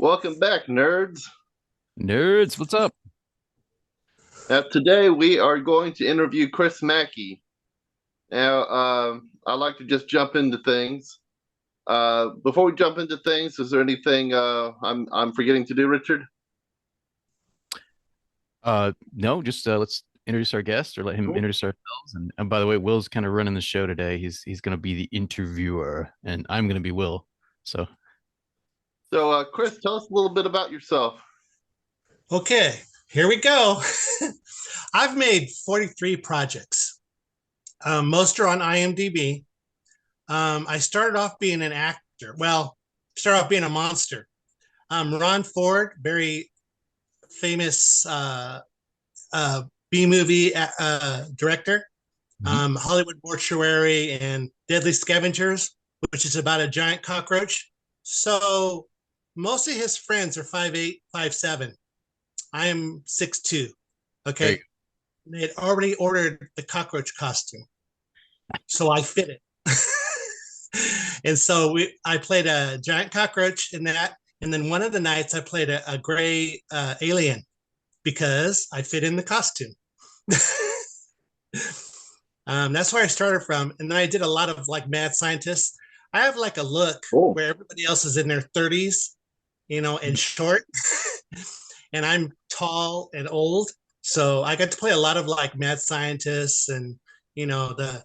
Welcome back, nerds. Nerds, what's up? Now, today we are going to interview Chris Mackey. Now, I'd like to just jump into things. Before we jump into things, is there anything I'm forgetting to do, Richard? No, just let's introduce our guest or let him Cool. introduce ourselves. And by the way, Will's kind of running the show today. He's going to be the interviewer, and I'm going to be Will. So, So, Chris, tell us a little bit about yourself. Okay, here we go. I've made 43 projects. Most are on IMDb. I started off being an actor. Well, started off being a monster. Ron Ford, very famous B movie director. mhm. Hollywood Mortuary and Deadly Scavengers, which is about a giant cockroach. So most of his friends are 5'8", 5'7". I am 6'2". There you Okay. They had already ordered the cockroach costume. So I fit it. And so I played a giant cockroach in that. And then one of the nights I played a gray alien because I fit in the costume. That's where I started from. And then I did a lot of like mad scientists. I have like a look Cool. where everybody else is in their 30s, and short. And I'm tall and old. So I got to play a lot of like mad scientists and the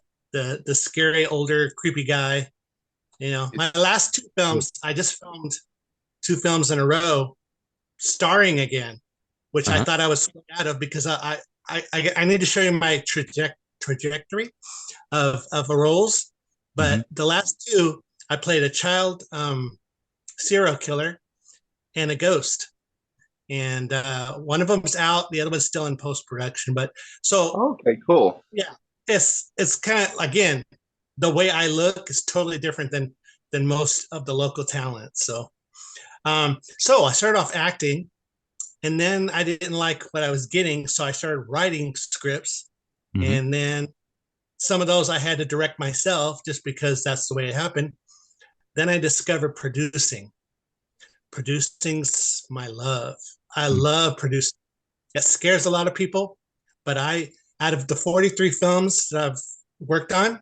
scary older creepy guy. My last two films, I just filmed two films in a row, starring again, which I Uh-huh. thought I was out of because I need to show you my trajectory of roles. Mhm. But the last two, I played a child serial killer and a ghost, and one of them's out, the other one's still in post production. But so Okay, cool. yeah, it's kind of, again, the way I look is totally different than most of the local talent. So I started off acting, and then I didn't like what I was getting, so I started writing scripts, Mhm. and then some of those I had to direct myself just because that's the way it happened. Then I discovered producing. Producing's my love. I Mhm. love producing. It scares a lot of people, but out of the 43 films that I've worked on,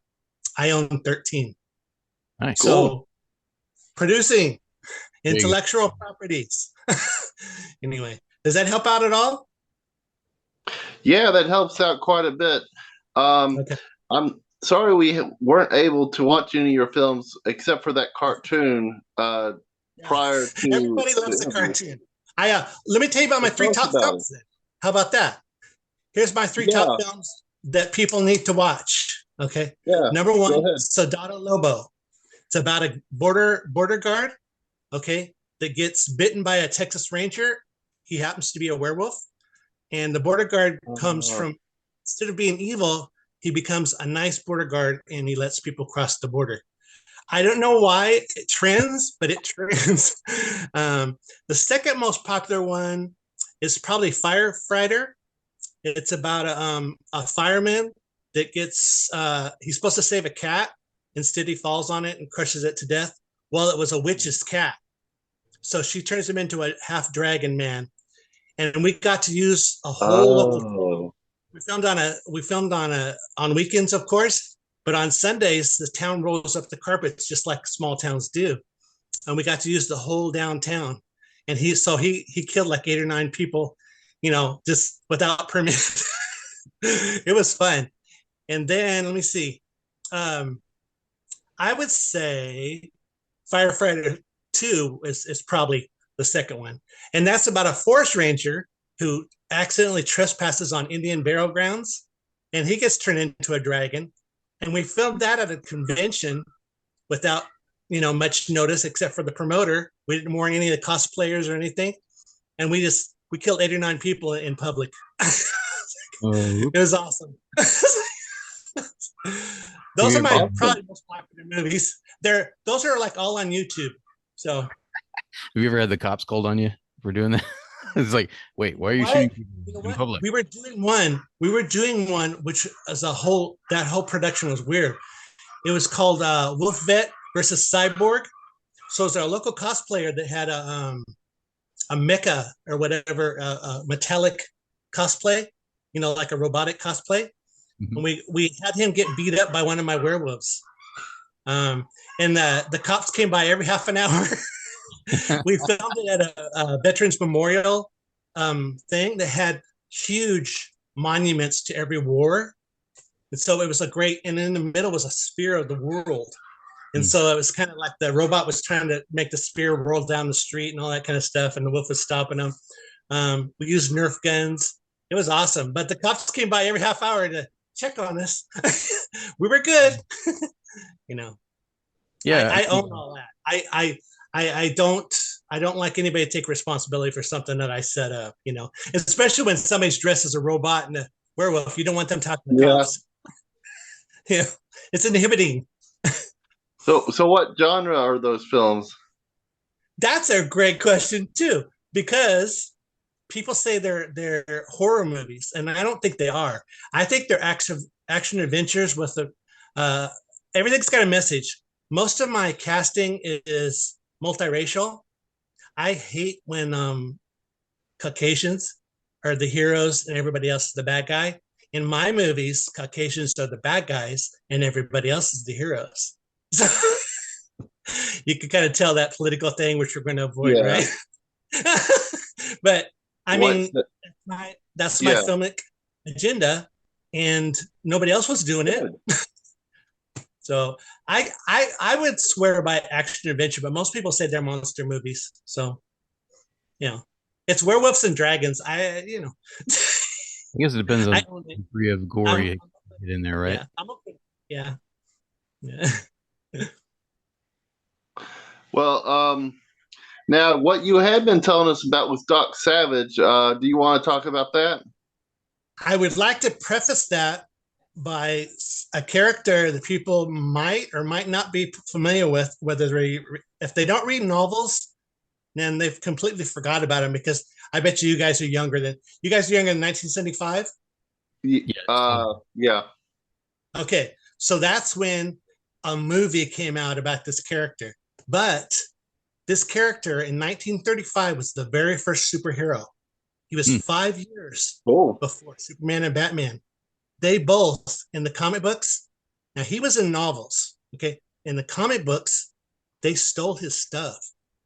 I own 13. Nice. Cool. So producing There you intellectual properties. Anyway, does that help out at all? Yeah, that helps out quite a bit. Um, Okay. I'm sorry we weren't able to watch any of your films except for that cartoon Yeah. prior to Everybody the loves the interview. cartoon. I Let me tell you about my So three tell us top about it. films then. How about that? Here's my three top Yeah, films that people need to watch. Okay. yeah. Number Go one, ahead. Soldado Lobo. It's about a border guard, okay, that gets bitten by a Texas Ranger. He happens to be a werewolf, and the border guard comes Uh, from, instead of being evil, he becomes a nice border guard and he lets people cross the border. I don't know why it trends, but it trends. The second most popular one is probably Firefighter. It's about a fireman that gets, he's supposed to save a cat. Instead, he falls on it and crushes it to death. Well, it was a witch's cat. So she turns him into a half dragon man. And we got to use a whole local. oh, We filmed on weekends, of course, but on Sundays the town rolls up the carpets just like small towns do, and we got to use the whole downtown. And he killed like 8 or 9 people, just without permit. It was fun. And then let me see. Um, I would say Firefighter 2 is probably the second one. And that's about a forest ranger who accidentally trespasses on Indian burial grounds, and he gets turned into a dragon. And we filmed that at a convention without, much notice except for the promoter. We didn't warn any of the cosplayers or anything. And we killed 89 people in public. go. It was awesome. Have Those you are ever my had, awesome. probably most popular movies. Those are like all on YouTube. So have you ever had the cops called on you for doing that? It's like, wait, why are you what? shooting people You know in what? public? We were doing one. We were doing one, which as a whole, that whole production was weird. It was called Wolf Vet versus Cyborg. So it's our local cosplayer that had a mecha or whatever, metallic cosplay, like a robotic cosplay. Mhm. And we had him get beat up by one of my werewolves. Um, and the cops came by every half an hour. We filmed it at a Veterans Memorial thing that had huge monuments to every war. And so it was a great, and in the middle was a sphere of the world. And Mm. so it was kind of like the robot was trying to make the spear roll down the street and all that kind of stuff. And the wolf was stopping them. We used Nerf guns. It was awesome. But the cops came by every half hour to check on us. We were good. you know, Yeah. I own all that. I don't like anybody to take responsibility for something that I set up, especially when somebody's dressed as a robot and a werewolf. You don't want them talking to the Yeah. cops. It's inhibiting. So what genre are those films? That's a great question too, because people say they're horror movies, and I don't think they are. I think they're action adventures with everything's got a message. Most of my casting is multiracial. I hate when Caucasians are the heroes and everybody else is the bad guy. In my movies, Caucasians are the bad guys and everybody else is the heroes. So you can kind of tell that political thing, which we're going to avoid, Yeah. right? But I mean, that's my Yeah. filmic agenda, and nobody else was doing it. So I would swear by action adventure, but most people say they're monster movies. So it's werewolves and dragons. I guess it depends on the degree of gore you get in there, right? Yeah, I'm okay. Yeah. Well, now what you had been telling us about was Doc Savage. Do you want to talk about that? I would like to preface that by a character that people might or might not be familiar with, if they don't read novels, then they've completely forgot about him, because I bet you guys are younger than 1975. Yeah. Okay, so that's when a movie came out about this character. But this character in 1935 was the very first superhero. He was 5 years before Superman and Batman. They both, in the comic books, now he was in novels, okay? In the comic books, they stole his stuff.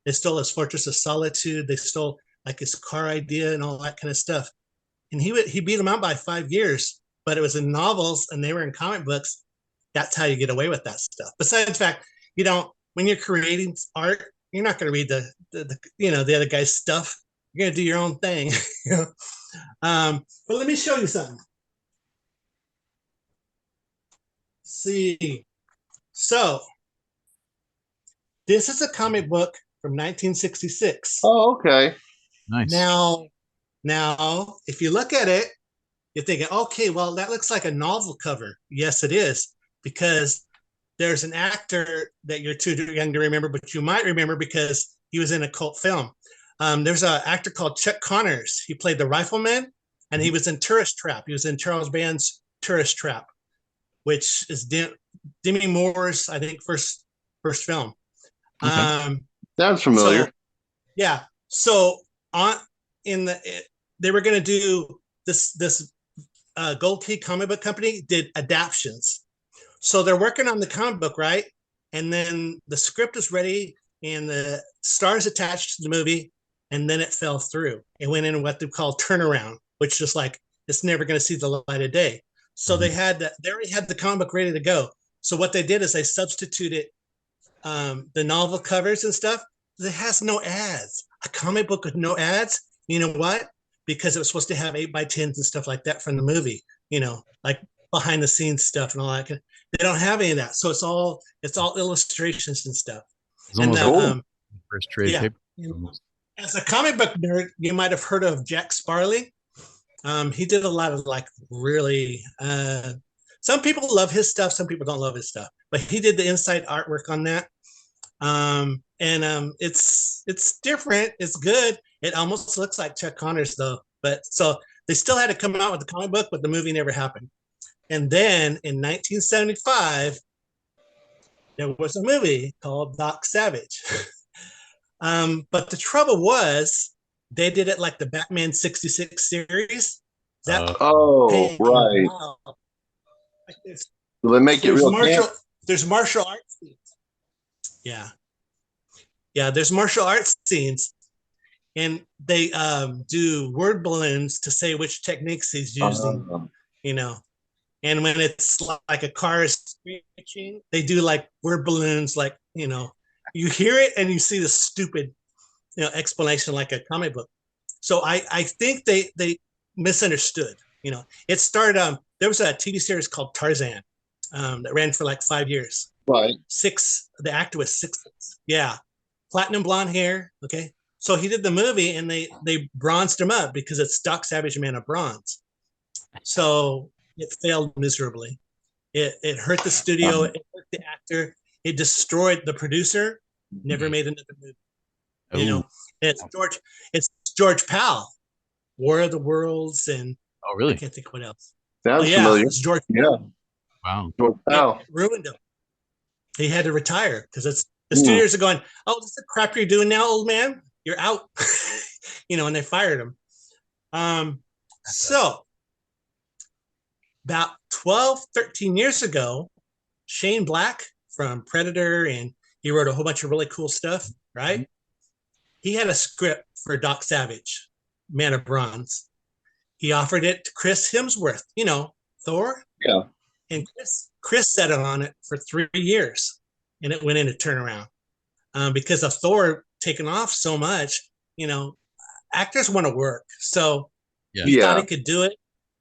They stole his Fortress of Solitude. They stole like his car idea and all that kind of stuff. And he beat them out by 5 years, but it was in novels and they were in comic books. That's how you get away with that stuff. Besides the fact, when you're creating art, you're not going to read the other guy's stuff. You're going to do your own thing. But let me show you something. See, so this is a comic book from 1966. Oh, okay. Nice. Now, if you look at it, you're thinking, okay, well, that looks like a novel cover. Yes, it is, because there's an actor that you're too young to remember, but you might remember because he was in a cult film. There's an actor called Chuck Connors. He played the rifleman, and he was in Tourist Trap. He was in Charles Band's Tourist Trap, which is Demi Moore's, I think, first film. Okay. Sounds familiar. So they were going to do this Gold Key comic book company did adaptions. So they're working on the comic book, right? And then the script was ready and the stars attached to the movie, and then it fell through. It went in what they call turnaround, which is like it's never going to see the light of day. So they already had the comic book ready to go. So what they did is they substituted the novel covers and stuff. It has no ads. A comic book with no ads. You know what? Because it was supposed to have 8x10s and stuff like that from the movie. Like behind the scenes stuff and all that. They don't have any of that. So it's all illustrations and stuff. It's almost first trade paper. As a comic book nerd, you might have heard of Jack Sparley. He did a lot of really. Some people love his stuff. Some people don't love his stuff. But he did the inside artwork on that. It's different. It's good. It almost looks like Chuck Connors though. But so they still had to come out with the comic book, but the movie never happened. And then in 1975, there was a movie called Doc Savage. But the trouble was they did it like the Batman 66 series. That Oh, hey, right. wow. Like So they make it there's real martial camp. there's martial arts scenes. Yeah. Yeah, there's martial arts scenes, and they do word balloons to say which techniques he's using, Um, you know. And when it's like a car is screeching, they do like word balloons, like, you hear it and you see the stupid, explanation like a comic book. So I think they misunderstood. It started. There was a TV series called Tarzan, that ran for like 5 years. right. The actor was six. Yeah, platinum blonde hair. Okay, so he did the movie, and they bronzed him up because it's Doc Savage Man of Bronze. So it failed miserably. It hurt the studio. Um, It hurt the actor. It destroyed the producer. Never made another movie. You Oh, know, it's George. It's George Powell, War of the Worlds, and oh, I really? can't think of what else. Oh sounds yeah, familiar. it's George. Yeah. Wow. George It Powell. ruined him. He had to retire because it's the Hmm. studios are going, oh, this is the crap you're doing now, old man. You're out. And they fired him. So about 12, 13 years ago, Shane Black from Predator, and he wrote a whole bunch of really cool stuff, right? He had a script for Doc Savage, Man of Bronze. He offered it to Chris Hemsworth, Thor, Yeah. and Chris sat on it for 3 years, and it went into turnaround, because of Thor taking off so much. Actors want to work, so Yeah. he thought Yeah. he could do it,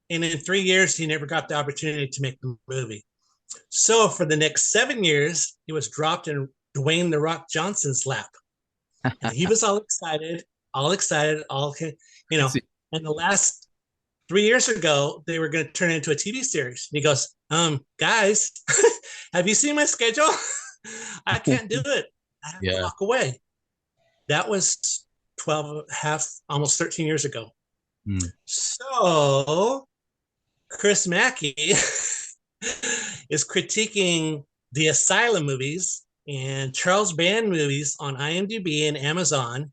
and in 3 years he never got the opportunity to make the movie. So for the next 7 years, he was dropped in Dwayne the Rock Johnson's lap, and he was all excited, you know. See, And the last 3 years ago, they were going to turn it into a TV series. And he goes, guys, have you seen my schedule? I can't do it. I have to yeah. walk away. That was 12, half, almost 13 years ago. Hmm. So Chris Mackey is critiquing the Asylum movies and Charles Band movies on IMDb and Amazon.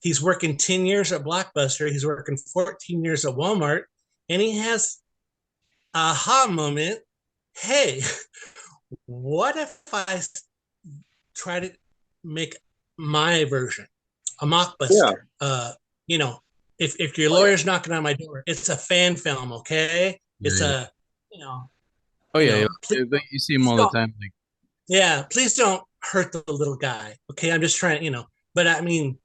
He's working 10 years at Blockbuster. He's working 14 years at Walmart. And he has a aha moment. Hey, what if I try to make my version, a Yeah. mockbuster? If your lawyer's knocking on my door, it's a fan film, okay? Yeah, It's yeah. a, you know, Oh, you yeah, yeah. know, please, You see him all the time. Like, yeah, please don't hurt the little guy. Okay, I'm just trying, but I mean,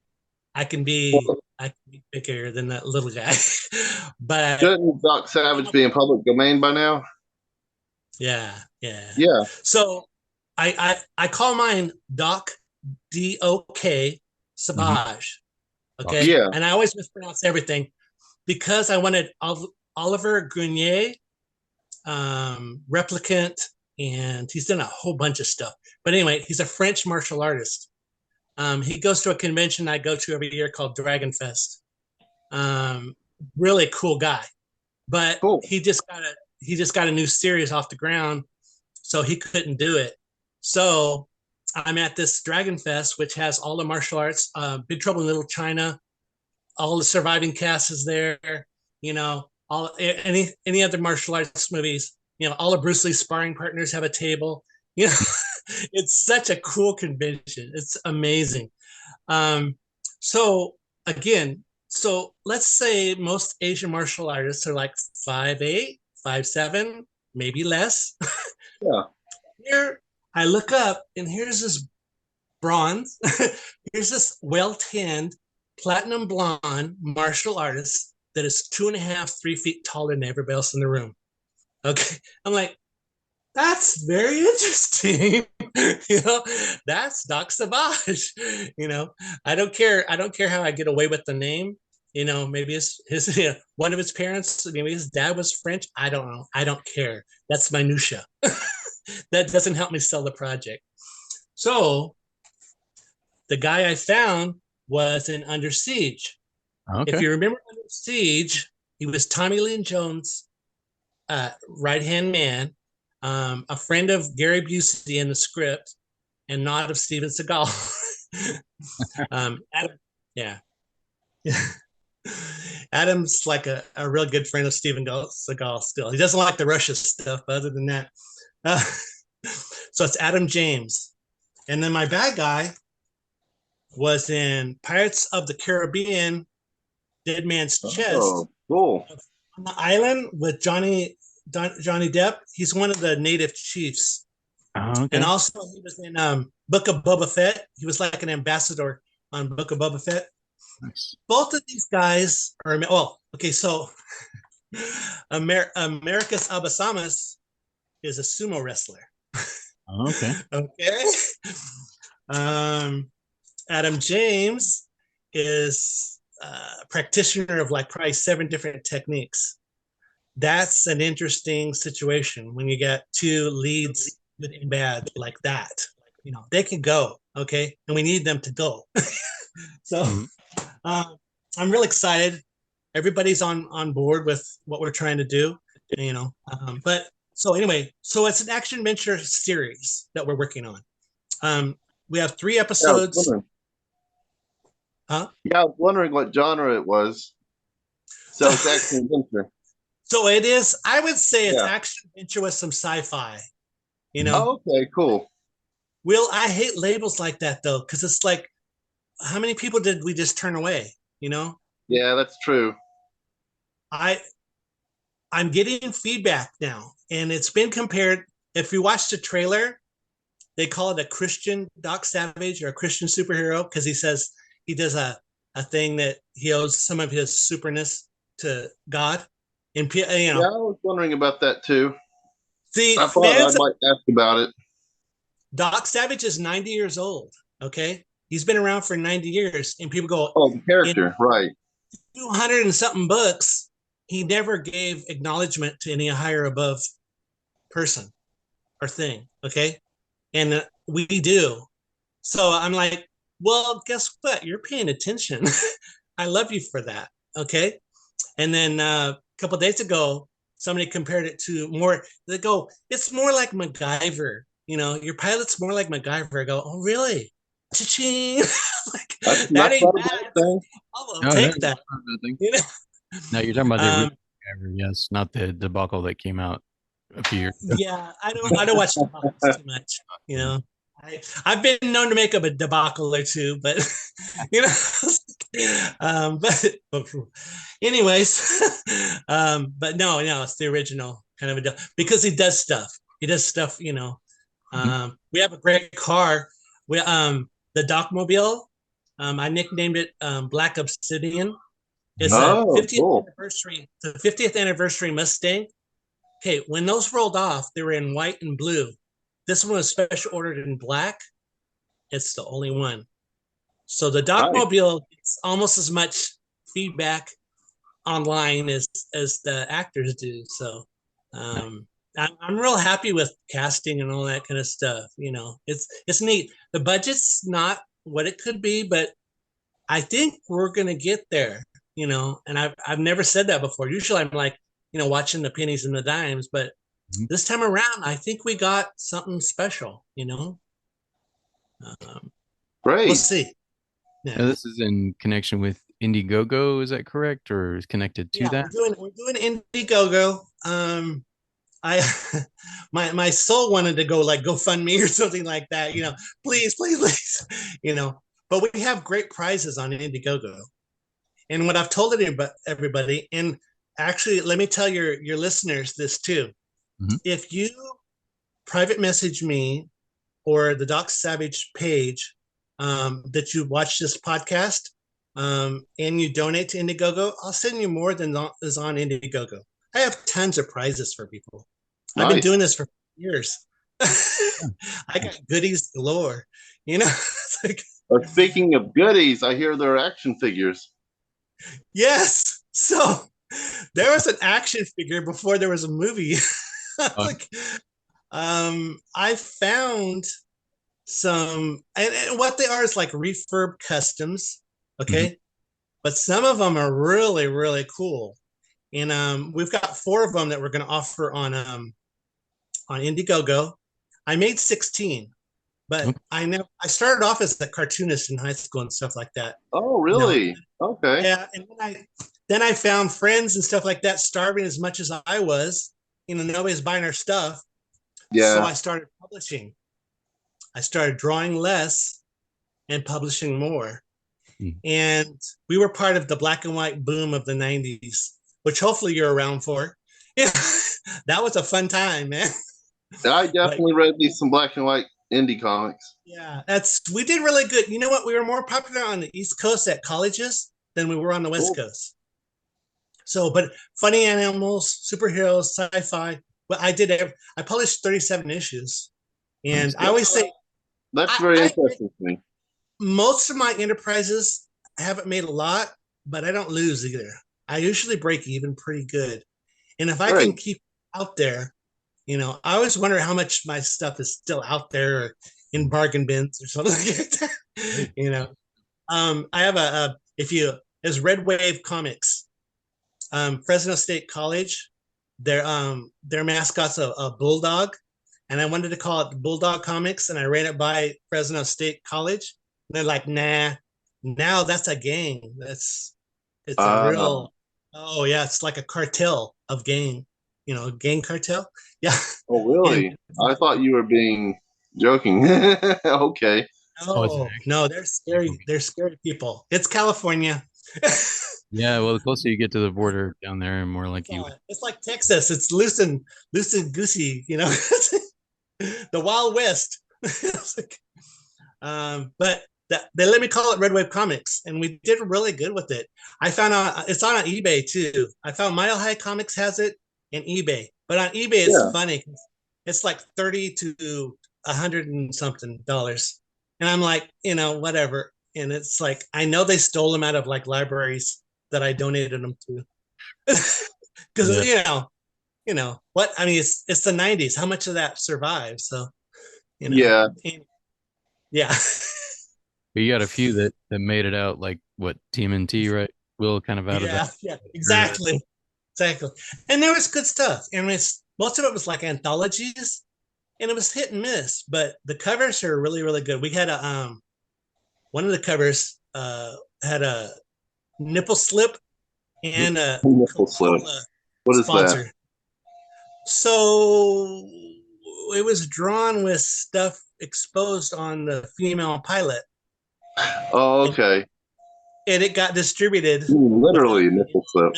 I can be Well, I can be bigger than that little guy. But shouldn't Doc Savage be in public domain by now? yeah, yeah. Yeah. So I call mine Doc DOK Savage. Okay. Yeah. And I always mispronounce everything because I wanted Oliver Grenier, Replicant, and he's done a whole bunch of stuff. But anyway, he's a French martial artist. He goes to a convention I go to every year called Dragon Fest. Really cool guy, but Cool. he just got a new series off the ground, so he couldn't do it. So I'm at this Dragon Fest, which has all the martial arts. Big Trouble in Little China, all the surviving cast is there. All any other martial arts movies. All of Bruce Lee's sparring partners have a table. It's such a cool convention. It's amazing. So again, let's say most Asian martial artists are like 5'8", 5'7", maybe less. Yeah. Here, I look up, and here's this bronze. Here's this well-tanned, platinum blonde martial artist that is 2.5, 3 feet taller than everybody else in the room. Okay, I'm like, that's very interesting. That's Doc Savage. I don't care. I don't care how I get away with the name. Maybe his one of his parents, maybe his dad was French. I don't know. I don't care. That's minutia. That doesn't help me sell the project. So the guy I found was in Under Siege. okay. If you remember Under Siege, he was Tommy Lee Jones' right-hand man, a friend of Gary Busey in the script, and not of Steven Seagal. Adam, yeah. Adam's like a real good friend of Steven Seagal still. He doesn't like the Russia stuff, but other than that. Uh, so it's Adam James. And then my bad guy was in Pirates of the Caribbean, Dead Man's Chest. Oh, cool. On the island with Johnny Depp. He's one of the native chiefs. Oh, okay. And also he was in Book of Boba Fett. He was like an ambassador on Book of Boba Fett. Nice. Both of these guys are okay. So Americus Abasamas is a sumo wrestler. Oh, okay. Okay. Adam James is a practitioner of like probably 7 different techniques. That's an interesting situation when you get 2 leads good and bad like that. You know, they can go, okay, and we need them to go. So I'm real excited. Everybody's on board with what we're trying to do, you know. But so anyway, so it's an action adventure series that we're working on. We have 3 episodes. Yeah, I was wondering what genre it was. So it's action adventure. So it is. I would say it's action adventure with some sci-fi. You know. Oh, okay, cool. Will, I hate labels like that though, because it's like, how many people did we just turn away? You know. Yeah, that's true. I'm getting feedback now, and it's been compared. If you watch the trailer, they call it a Christian Doc Savage or a Christian superhero because he says he does a thing that he owes some of his superness to God. And you know, yeah, I was wondering about that too. See, I thought I might ask about it. Doc Savage is 90 years old. Okay, he's been around for 90 years, and people go, "Oh, the character, right?" 200 and something books. He never gave acknowledgement to any higher above person or thing. Okay, and we do. So I'm like, well, guess what? You're paying attention. I love you for that. Okay. And then a couple of days ago, somebody compared it to more. They go, it's more like MacGyver. You know, your pilot's more like MacGyver. I go, oh, really? Cha-ching. Like, that ain't bad. I'll take that. You know? No, you're talking about the MacGyver, yes, not the debacle that came out a few years ago. Yeah, I don't watch debacles too much. You know, I've been known to make up a debacle or two, but you know, but anyways, but no, it's the original kind of a because he does stuff. He does stuff, you know. We have a great car. We the Docmobile. I nicknamed it Black Obsidian. It's a 50th anniversary. The 50th anniversary Mustang. Okay, when those rolled off, they were in white and blue. This one was special ordered in black. It's the only one. So the Docmobile gets almost as much feedback online as the actors do. So I'm real happy with casting and all that kind of stuff. You know, it's neat. The budget's not what it could be, but I think we're gonna get there. You know, and I've never said that before. Usually I'm like, you know, watching the pennies and the dimes, but this time around, I think we got something special, you know. Great. We'll see. Yeah. Now, this is in connection with Indiegogo, is that correct, or is connected to that? We're doing Indiegogo. My soul wanted to go like GoFundMe or something like that, you know. Please, you know. But we have great prizes on Indiegogo, and what I've told everybody, and actually, let me tell your listeners this too. If you private message me or the Doc Savage page that you watch this podcast and you donate to Indiegogo, I'll send you more than is on Indiegogo. I have tons of prizes for people. Nice. I've been doing this for years. I got goodies galore, you know. Like, speaking of goodies, I hear there are action figures. Yes. So there was an action figure before there was a movie. Like, I found some, and what they are is like refurb customs, okay? But some of them are really, really cool. And we've got 4 of them that we're going to offer on Indiegogo. I made 16, But I started off as a cartoonist in high school and stuff like that. Oh, You know, really? Okay. yeah, and then I found friends and stuff like that starving as much as I was. Nobody's buying our stuff, so Yeah. I started publishing. I started drawing less and publishing more. And we were part of the black and white boom of the 90s, which hopefully you're around for. Yeah, that was a fun time, man. I But definitely read some black and white indie comics. yeah, we did really good. You know what? We were more popular on the East Coast at colleges than we were on the West Coast. So, but funny animals, superheroes, sci-fi. Well, I published 37 issues, and I always say That's very interesting to me. most of my enterprises haven't made a lot, but I don't lose either. I usually break even pretty good, and if I can keep out there, I always wonder how much my stuff is still out there or in bargain bins or something like that. I have there's Red Wave Comics, Fresno State College. Their mascot's a bulldog, and I wanted to call it Bulldog Comics, and I ran it by Fresno State College. And they're like, nah, now that's a gang. It's a real. Oh yeah, it's like a cartel of gang. Gang cartel. Yeah. Oh really? And I thought you were being joking. Okay. No, they're scary. They're scary people. It's California. Yeah, well, the closer you get to the border down there, more like it's like Texas. It's loose and goosey, the Wild West. But they let me call it Red Wave Comics, and we did really good with it. I found out it's on eBay too. I found Mile High Comics has it and eBay, but on eBay it's funny. It's like $30 to $100 and something, and I'm like, whatever. And it's like I know they stole them out of like libraries that I donated them to, because what I mean. It's the 90s. How much of that survives? So, yeah. Yeah. But you got a few that made it out, like what, TMNT, right? Will kind of out of that. Yeah, exactly. And there was good stuff. And most of it was like anthologies, and it was hit and miss. But the covers are really, really good. We had one of the covers had a nipple slip and a nipple slip. What is sponsor. That? So it was drawn with stuff exposed on the female pilot. Oh, okay. And it got distributed. Literally nipple slip.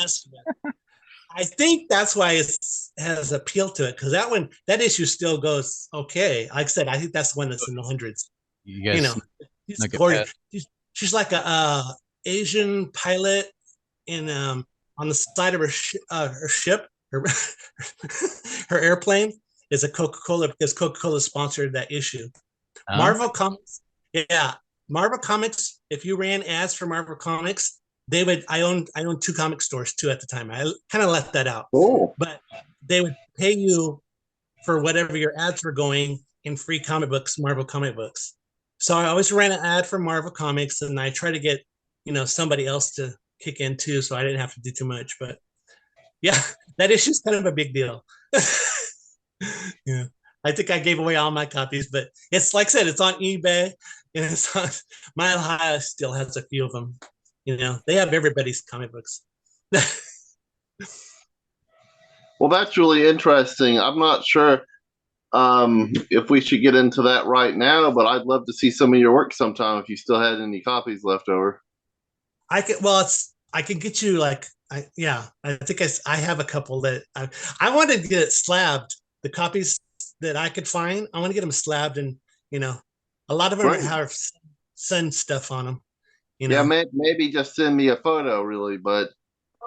I think that's why it has appeal to it, because that issue still goes okay. Like I said, I think that's the one that's in the hundreds. She's gorgeous. She's like a Asian pilot in on the side of her ship. Her airplane is a Coca-Cola, because Coca-Cola sponsored that issue. Marvel Comics, yeah. Marvel Comics, if you ran ads for Marvel Comics, I owned 2 comic stores too at the time. I kind of left that out. Cool. But they would pay you for whatever your ads were going in free comic books, Marvel comic books. So I always ran an ad for Marvel Comics, and I try to get, somebody else to kick in too, so I didn't have to do too much. But yeah, that issue is kind of a big deal. Yeah. I think I gave away all my copies, but it's like I said, it's on eBay, and it's on Mile High still has a few of them. They have everybody's comic books. Well, that's really interesting. I'm not sure if we should get into that right now, but I'd love to see some of your work sometime if you still had any copies left over. I can get you like, I think I have a couple that I wanted to get it slabbed. The copies that I could find, I want to get them slabbed, and a lot of them have sun stuff on them. Yeah, maybe just send me a photo, really. But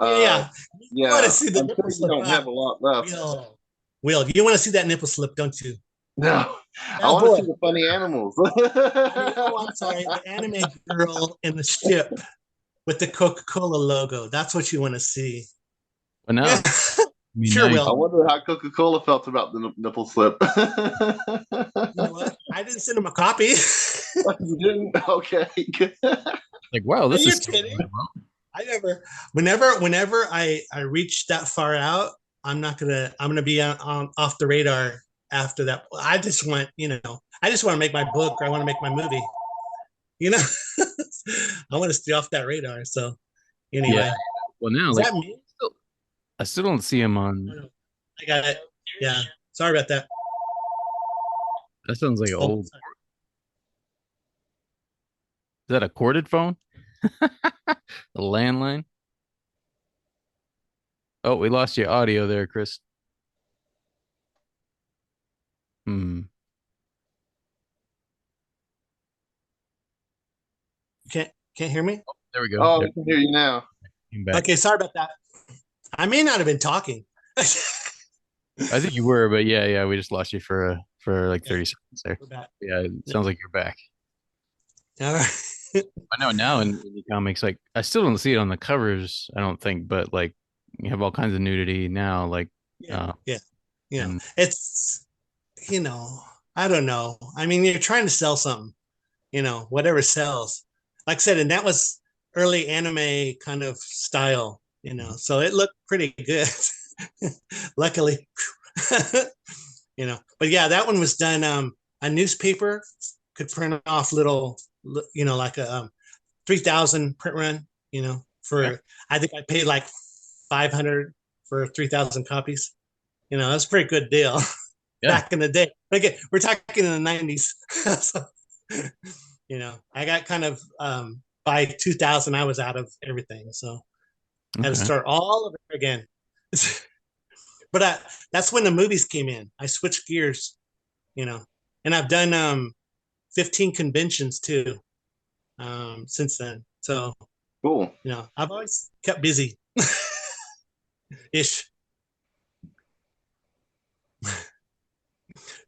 yeah, you want to see the nipple slip. Don't have a lot left. Will, you want to see that nipple slip, don't you? No, I want to see the funny animals. I'm sorry, the anime girl in the ship with the Coca-Cola logo. That's what you want to see. But now, sure, Will. I wonder how Coca-Cola felt about the nipple slip. You know what? I didn't send him a copy. You didn't? Okay. Like, wow, this is kidding. Whenever I reach that far out, I'm gonna be on off the radar after that. I just want, I just want to make my book, or I want to make my movie. You know, I want to stay off that radar. So anyway, Yeah. Well, now is like that me? I still don't see him on. I got it. Yeah. Sorry about that. That sounds like an Oh, old. Is that a corded phone? A landline? Oh, we lost your audio there, Chris. Hmm. can't hear me? There we go. Oh, There, we can hear you now. came back. Okay, sorry about that. I may not have been talking. I think you were, but yeah, we just lost you for like 30 seconds there. We're back. Yeah, it sounds like you're back. All right. I know now in the comics, like I still don't see it on the covers, I don't think, but like you have all kinds of nudity now, like Yeah, yeah, yeah. and It's I don't know. I mean, you're trying to sell something, whatever sells. Like I said, and that was early anime kind of style, so it looked pretty good. Luckily, But yeah, that one was done. A newspaper could print off little, like a 3,000 print run. For yeah, I think I paid like 500 for 3,000 copies. That's a pretty good deal yeah. back in the day. But again, we're talking in the 90s. So, I got kind of by 2000, I was out of everything. So I had to Okay. start all over again. But that's when the movies came in. I switched gears, and I've done 15 conventions too since then. So, Cool. I've always kept busy ish.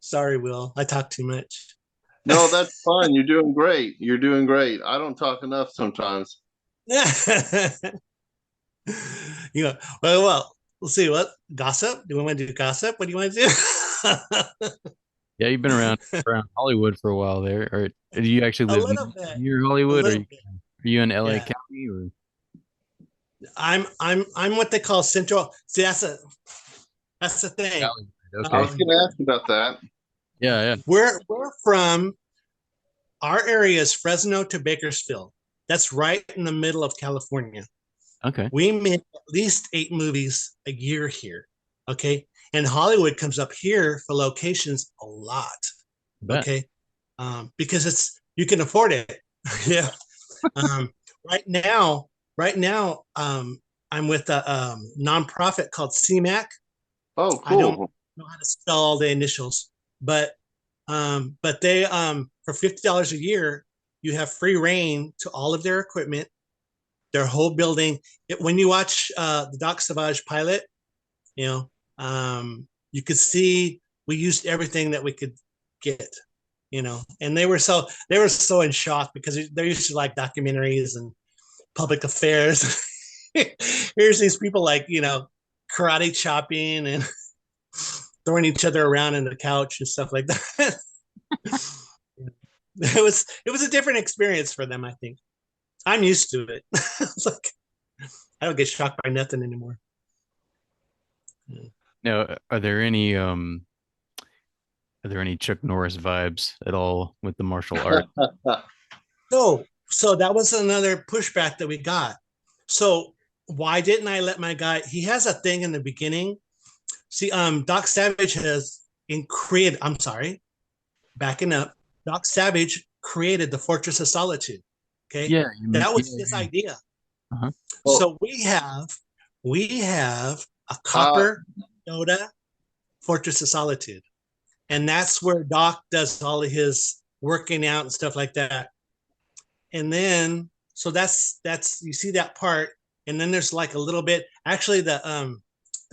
Sorry, Will. I talk too much. No, that's fine. You're doing great. You're doing great. I don't talk enough sometimes. Well, we'll see. What gossip? Do we want to do gossip? What do you want to do? Yeah, you've been around Hollywood for a while there. Or do you actually A live little bit. near A Hollywood? little bit. Are you in LA Yeah. County or I'm what they call central. See, that's the thing. Hollywood? I Okay. was going to ask about that. Yeah. We're from our area is Fresno to Bakersfield. That's right in the middle of California. Okay. We make at least 8 movies a year here. Okay. And Hollywood comes up here for locations a lot. Bet. Okay. Because you can afford it. Yeah. um, right now, I'm with a nonprofit called CMAC. Oh, I don't cool. know how to spell all the initials, but they for $50 a year, you have free reign to all of their equipment, their whole building. When you watch the Doc Savage pilot, you could see we used everything that we could get, and they were so in shock because they're used to like documentaries and public affairs. Here's these people like karate chopping and throwing each other around in the couch and stuff like that. It was a different experience for them, I think. I'm used to it. It's like I don't get shocked by nothing anymore. Now, are there any Chuck Norris vibes at all with the martial art? So that was another pushback that we got. So why didn't I let my guy? He has a thing in the beginning. See, Doc Savage created. I'm sorry, backing up. Doc Savage created the Fortress of Solitude. Okay, Yeah, that was his idea. Uh-huh. So we have a copper Yoda Fortress of Solitude, and that's where Doc does all of his working out and stuff like that. And then so that's you see that part, and then there's like a little bit. Actually, the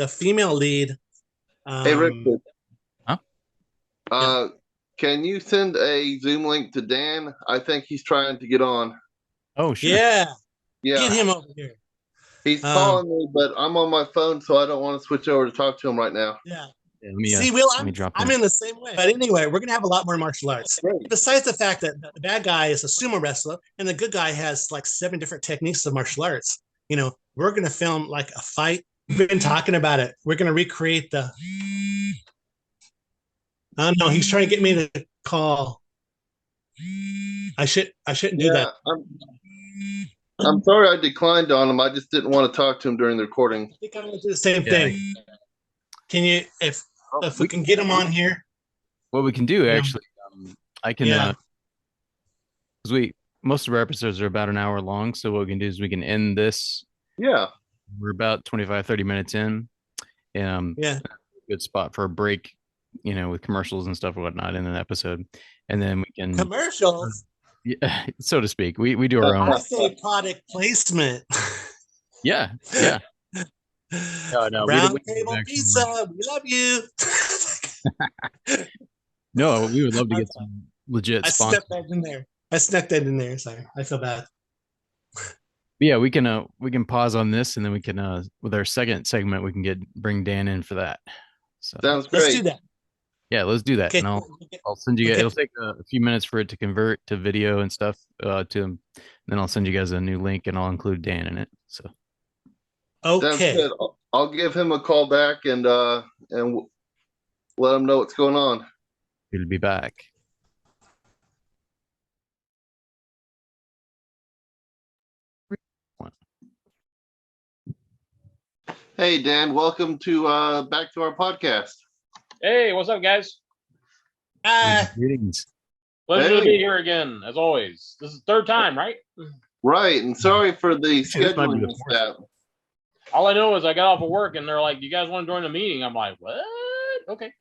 female lead. Hey, Richard. Huh? Can you send a Zoom link to Dan? I think he's trying to get on. Oh, sure. Yeah, Yeah, get him over here. he's calling me, but I'm on my phone, so I don't want to switch over to talk to him right now. Yeah. Yeah, let me, See, Will, let me drop I'm him. in the same way. But anyway, we're going to have a lot more martial arts. Great. Besides the fact that the bad guy is a sumo wrestler and the good guy has like 7 different techniques of martial arts, we're going to film like a fight. We've been talking about it. We're going to recreate I don't know. He's trying to get me to call. I shouldn't do Yeah, that. I'm sorry I declined on him. I just didn't want to talk to him during the recording. I think I'm gonna do the same Yeah. thing. Can you, if we can get him on here? What we can do Yeah. actually, I can, Yeah. because most of our episodes are about an hour long. So what we can do is we can end this. Yeah. We're about 25, 30 minutes in. Yeah. Good spot for a break, with commercials and stuff and whatnot in an episode. And then we can, Commercials. yeah, so to speak, we do our own. I say product placement. Yeah. Yeah. No, Brown we table actually- pizza. We love you. No, we would love to get some legit I sponsors. snuck that in there. Sorry, I feel bad. Yeah, we can pause on this and then we can with our second segment we can bring Dan in for that. So Sounds great. Let's do that. yeah, let's do that. Okay. And I'll send you guys. Okay. It'll take a few minutes for it to convert to video and stuff to him. Then I'll send you guys a new link and I'll include Dan in it. So Sounds Okay. good. I'll give him a call back and let him know what's going on. he'll be back. Hey Dan, welcome to back to our podcast. Hey, what's up, guys? Greetings. Pleasure to Hey. be here again, as always. This is the third time, right? Right, and sorry for the This might be scheduling the mishap. All I know is I got off of work and they're like, "You guys want to join the meeting?" I'm like, "What? Okay,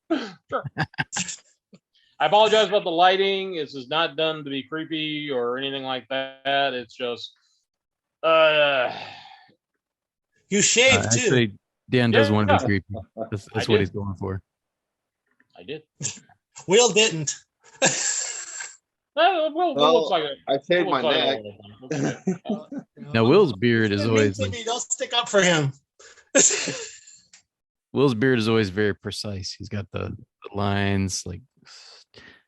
sure." I apologize about the lighting. This is not done to be creepy or anything like that. It's just, You shaved too. Actually, Dan does Yeah. want to be creepy. That's I what did. he's going for. I did. Will didn't. Will looks like it. I shaved Will my looks like neck. a little thing. Now Will's beard is Even always me, like, Timmy, don't stick up for him. Will's beard is always very precise. He's got the lines like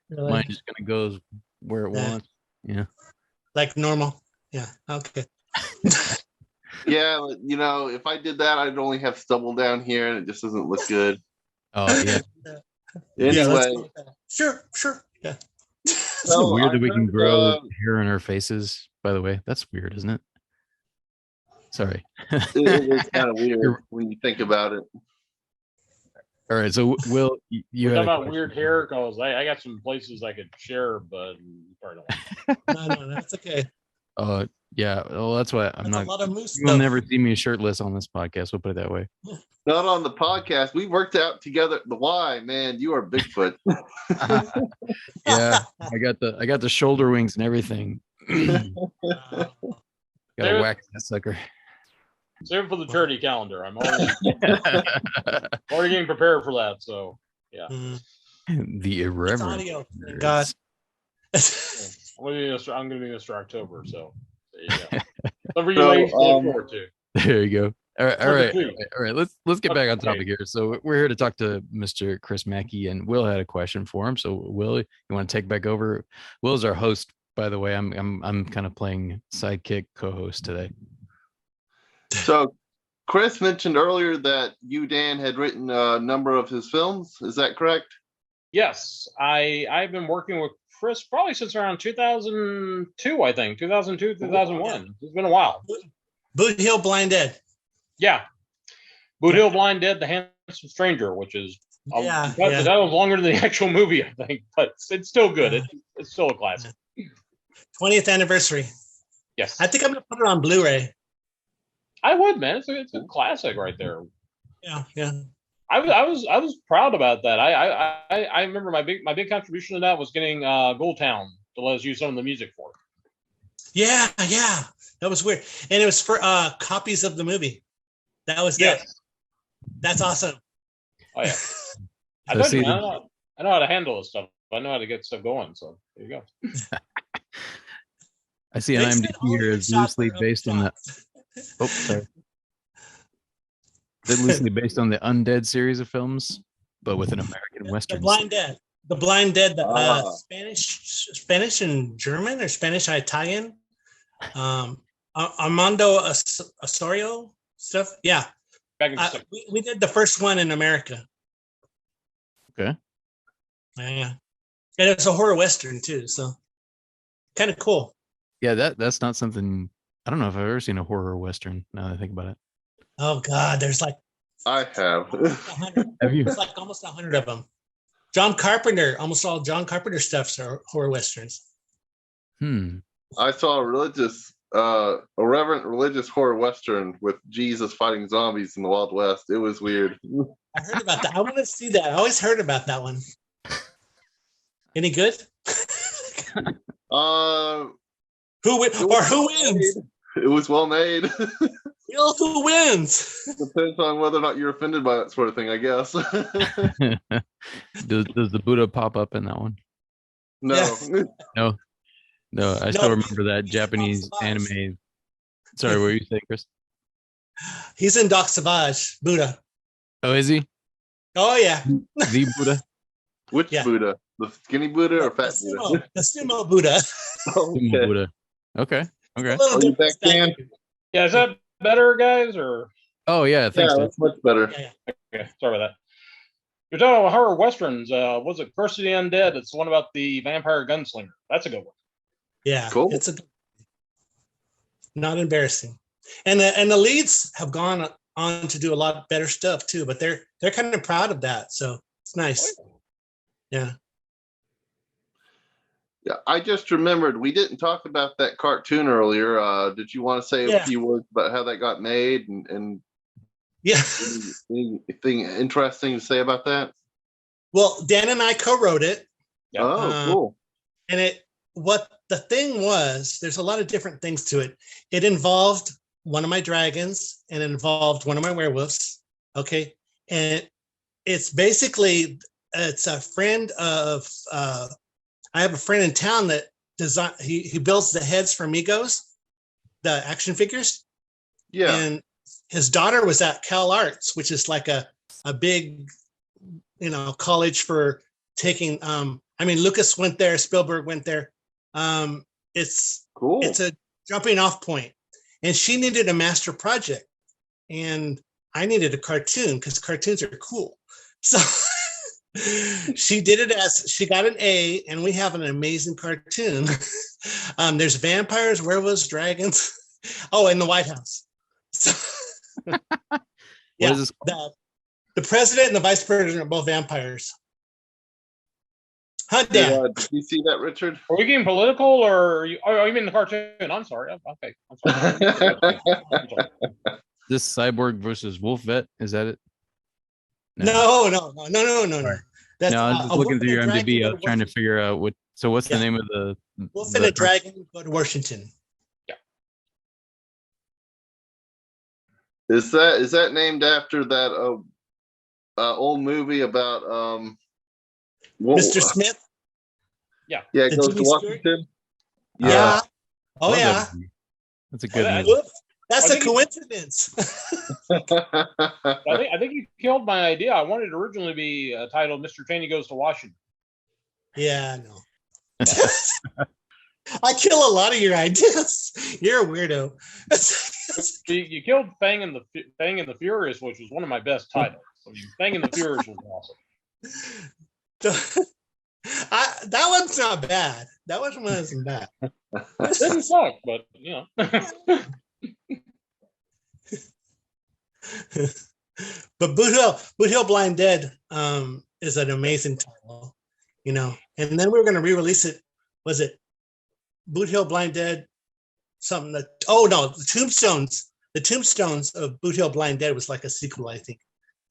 mine just kind of goes where it Yeah. wants. Yeah. Like normal. Yeah. Okay. Yeah, but, if I did that, I'd only have stubble down here, and it just doesn't look good. Oh yeah. Yeah, let's Anyway, go with that. Sure. Yeah. Isn't it So weird I that we can heard, grow hair on our faces, by the way? That's weird, isn't it? Sorry. it is kind of weird when you think about it. All right. So Will, you We're had talking a about question. weird hair because I got some places I could share, but you probably don't. No, that's okay. Yeah. Well, that's why I'm That's a not. lot of moose You will stuff. never see me shirtless on this podcast. We'll put it that way. Not on the podcast. We worked out together. The why, man, you are Bigfoot. Yeah, I got the shoulder wings and everything. Gotta There- whack that sucker. Save it for the charity calendar. I'm already getting prepared for that. So Mm, The it's irreverent. audio. Thank God. I'm gonna be Mr. October. So there you go. So for you So, ladies to look forward to. There you go. All right, all Number right, two. all right. Let's get back on topic Okay. here. So we're here to talk to Mr. Chris Mackey, and Will had a question for him. So Will, you want to take back over? Will's our host, by the way. I'm kind of playing sidekick co-host today. So, Chris mentioned earlier that you, Dan, had written a number of his films. Is that correct? Yes, I've been working with Chris probably since around 2002, I think 2002, 2001. It's been a while. Boot Hill Blind Dead. Yeah, Boot Hill, Blind Dead, The Handsome Stranger, which is Yeah, that was longer than the actual movie, I think, but it's still good. It's still a classic. 20th anniversary. Yes, I think I'm gonna put it on Blu-ray. I would, man. It's a classic right there. Yeah. I was proud about that. I remember my big contribution to that was getting Gold Town to let us use some of the music for. Yeah. That was weird. And it was for copies of the movie. That was Yes. it. That's awesome. Oh yeah. I So told you, see, man, I know how to handle this stuff. I know how to get stuff going. So there you go. I see They IMDb spent all here your is shots loosely on based on the. shots. Oh, sorry. They're loosely based on the Undead series of films, but with an American The Western. Blind Dead. The Blind Dead, the Ah. Spanish and German or Spanish and Italian. Armando Osorio stuff. Yeah. Back in We did the first one in America. Okay. Yeah. And it's a horror Western too. So kind of cool. Yeah, that's not something. I don't know if I've ever seen a horror Western. Now that I think about it. Oh God, there's like I have. 100. Have you? There's like almost 100 of them. John Carpenter, almost all John Carpenter stuffs are horror Westerns. I saw a reverent religious horror Western with Jesus fighting zombies in the Wild West. It was weird. I heard about that. I want to see that. I always heard about that one. Any good? Who wins? It was well made. Who wins? Depends on whether or not you're offended by that sort of thing, I guess. Does the Buddha pop up in that one? No. Yeah. No, I still remember that Japanese anime. Sorry, what were you saying, Chris? He's in Doc Savage, Buddha. Oh, is he? Oh yeah. The Buddha? Which Buddha? The skinny Buddha or fat Buddha? The sumo Buddha. Sumo Buddha. Okay. Okay. Are you back, Dan? Yeah, is that better, guys? Or Oh yeah, I think so. That's much better. Yeah. okay, sorry about that. You're talking about horror westerns. Was it Curse of the Undead? It's the one about the vampire gunslinger. That's a good one. Yeah, Cool. It's not embarrassing, and the leads have gone on to do a lot better stuff too. But they're kind of proud of that, so it's nice. Yeah. Yeah, I just remembered we didn't talk about that cartoon earlier. Did you want to say a few words about how that got made and Yeah. anything interesting to say about that? Well, Dan and I co-wrote it. Yeah. Oh, cool. And what the thing was, there's a lot of different things to it. It involved one of my dragons and it involved one of my werewolves. Okay. And it's basically, it's a friend of, I have a friend in town that he builds the heads for Migos, the action figures. Yeah. And his daughter was at Cal Arts, which is like a big, college for taking, Lucas went there, Spielberg went there. It's cool. It's a jumping off point. And she needed a master project. And I needed a cartoon because cartoons are cool. So she did it she got an A, and we have an amazing cartoon. There's vampires, werewolves, dragons. Oh, in the White House. So, yeah, the president and the vice president are both vampires. Huh, Dan? Did you see that, Richard? Are we getting political, or you mean the cartoon? I'm sorry. Okay. I'm sorry. This Cyborg versus Wolf Vet, is that it? No. That's, no, I'm just looking through your IMDb. I was trying to figure out what. So, what's the name of the Wolf and a Dragon go to Washington? Yeah. Is that named after that old movie about Mr. Smith? Yeah. Yeah, it goes to Washington. Yeah. Oh yeah. That's a good movie. That's a coincidence. I think you killed my idea. I wanted it to originally be titled "Mr. Cheney Goes to Washington." Yeah, no. I kill a lot of your ideas. You're a weirdo. You killed Fang and the Furious, which was one of my best titles. I mean, Fang and the Furious was awesome. That one's not bad. That one wasn't bad. It didn't suck, but But Boot Hill Blind Dead is an amazing title, and then we were going to re-release it. Was it Boot Hill Blind Dead? The Tombstones of Boot Hill Blind Dead was like a sequel, I think.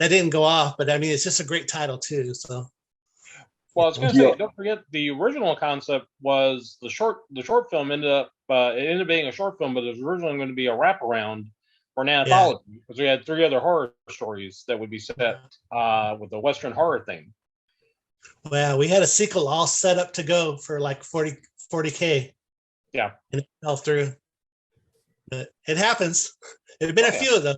That didn't go off, but I mean, it's just a great title too. So, well, I was going to say, don't forget the original concept was the short film ended up being a short film, but it was originally going to be a wraparound or an anthology because we had 3 other horror stories that would be set with a Western horror theme. Well, we had a sequel all set up to go for like 40K. Yeah. And it fell through. But it happens. There have been a few of them.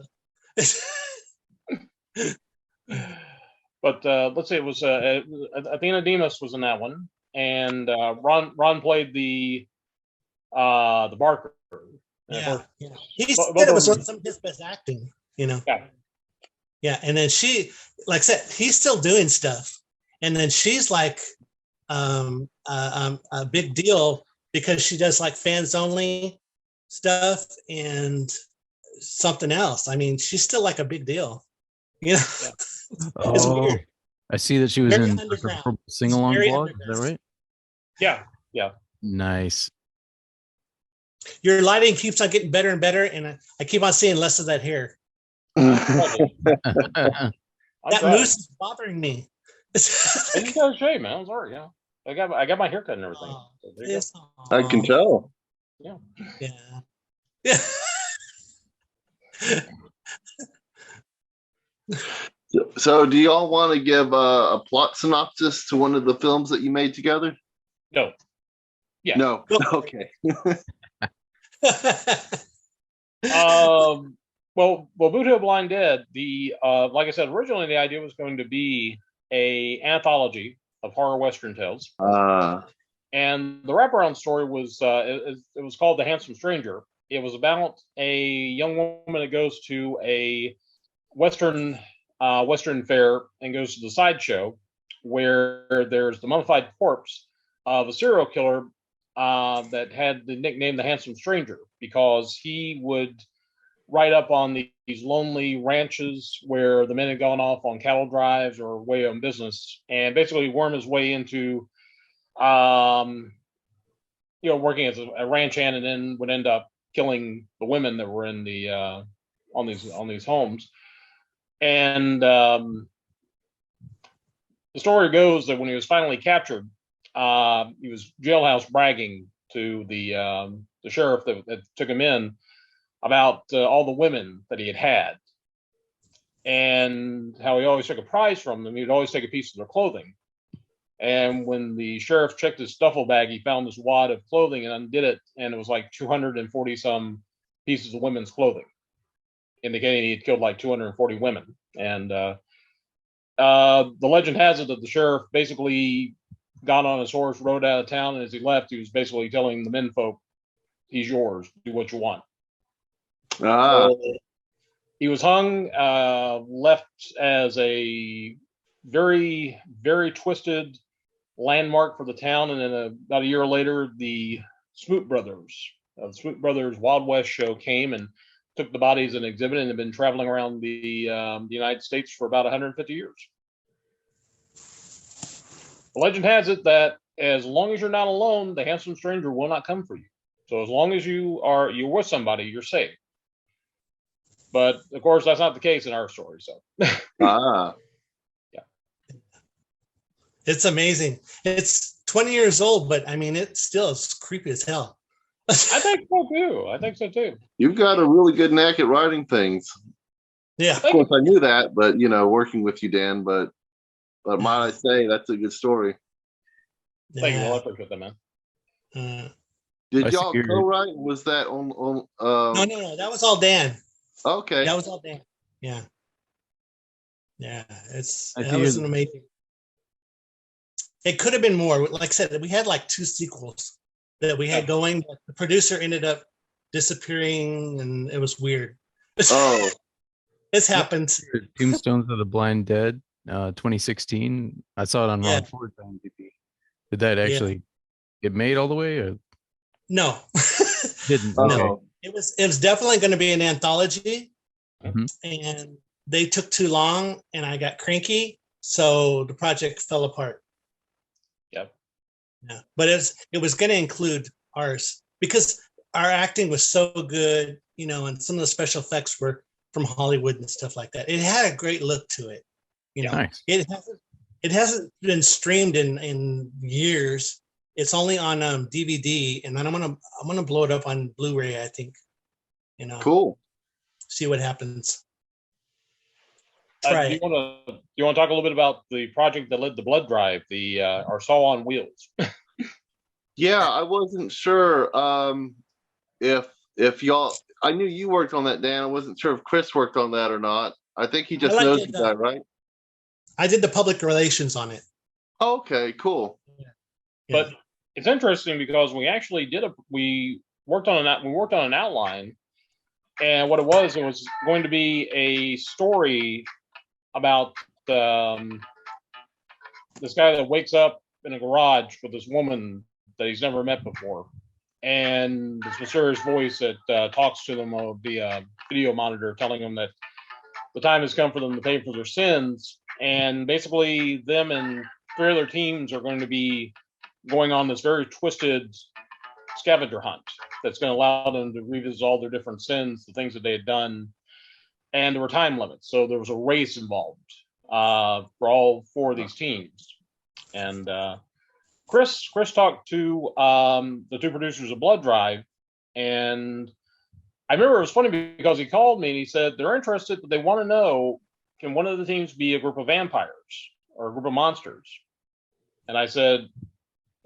But let's see, it was Athena Demas was in that one, and Ron played the Barker. Yeah. He said it was some of his best acting, Yeah. Yeah, and then she, like I said, he's still doing stuff, and then she's like a big deal because she does like fans only stuff and something else. I mean, she's still like a big deal. You know, Yeah. it's Oh, weird. I see that she was Very in like, underground. a sing-along Very blog. Is that underground. right? Yeah. Yeah. Nice. Your lighting keeps on getting better and better, and I keep on seeing less of that hair. I'm That trying. moose is bothering me. I just got to shave, man. I'm sorry. Yeah. I got my haircut and everything. Oh, So there you go. I can tell. Yeah. Yeah. So, do y'all want to give a plot synopsis to one of the films that you made together? No. Yeah. No. Go. Okay. Well, Boot Hill Blind Dead. The like I said, originally the idea was going to be a anthology of horror western tales, and the wraparound story was it was called The Handsome Stranger. It was about a young woman that goes to a western fair and goes to the sideshow where there's the mummified corpse of a serial killer that had the nickname The Handsome Stranger because he would ride up on these lonely ranches where the men had gone off on cattle drives or way on business and basically worm his way into working as a ranch hand and then would end up killing the women that were in the on these homes. And the story goes that when he was finally captured, he was jailhouse bragging to the sheriff that took him in about all the women that he had and how he always took a prize from them. He'd always take a piece of their clothing. And when the sheriff checked his duffel bag, he found this wad of clothing and undid it, and it was like 240 some pieces of women's clothing, indicating he had killed like 240 women. And the legend has it that the sheriff basically got on his horse, rode out of town, and as he left, he was basically telling the menfolk, "He's yours. Do what you want." So he was hung, left as a very, very twisted landmark for the town. And then about a year later, the Smoot Brothers Wild West show came and took the bodies and exhibit and have been traveling around the United States for about 150 years. The legend has it that as long as you're not alone, the handsome stranger will not come for you. So as long as you're with somebody, you're safe. But of course, that's not the case in our story. So, yeah, it's amazing. It's 20 years old, but I mean, it still is creepy as hell. I think so too. You've got a really good knack at writing things. Yeah, of course, I knew that, but working with you, Dan. But might I say, that's a good story. Thank you. Well, I appreciate that, man. Did y'all co-write? Was that on? No. That was all Dan. Okay. That was all Dan. Yeah. That was an amazing. It could have been more. Like I said, we had like 2 sequels that we had going, but the producer ended up disappearing, and it was weird. Oh, this happens. Tombstones of the Blind Dead, 2016. I saw it on Ron Ford's IMDb. Did that actually get made all the way? Or? No, didn't. No. Okay. It was definitely going to be an anthology, and they took too long, and I got cranky, so the project fell apart. Yep. Yeah, but it was going to include ours because our acting was so good, and some of the special effects were from Hollywood and stuff like that. It had a great look to it. Nice. It hasn't been streamed in years. It's only on DVD, and then I'm gonna blow it up on Blu-ray. I think, cool. See what happens. Do you want to talk a little bit about the project that led the blood drive, our Saw on Wheels? Yeah, I wasn't sure if y'all. I knew you worked on that, Dan. I wasn't sure if Chris worked on that or not. I think he just knows the guy, right? I did the public relations on it. Okay, cool. Yeah. But it's interesting because we worked on an outline, and what it was going to be a story about this guy that wakes up in a garage with this woman that he's never met before, and this mysterious voice that talks to them of the video monitor, telling them that the time has come for them to pay for their sins, and basically them and 3 other teams are going to be going on this very twisted scavenger hunt that's going to allow them to revisit all their different sins, the things that they had done, and there were time limits, so there was a race involved for all 4 of these teams. And Chris talked to the 2 producers of Blood Drive, and I remember it was funny because he called me and he said they're interested, but they want to know, can one of the teams be a group of vampires or a group of monsters? And I said,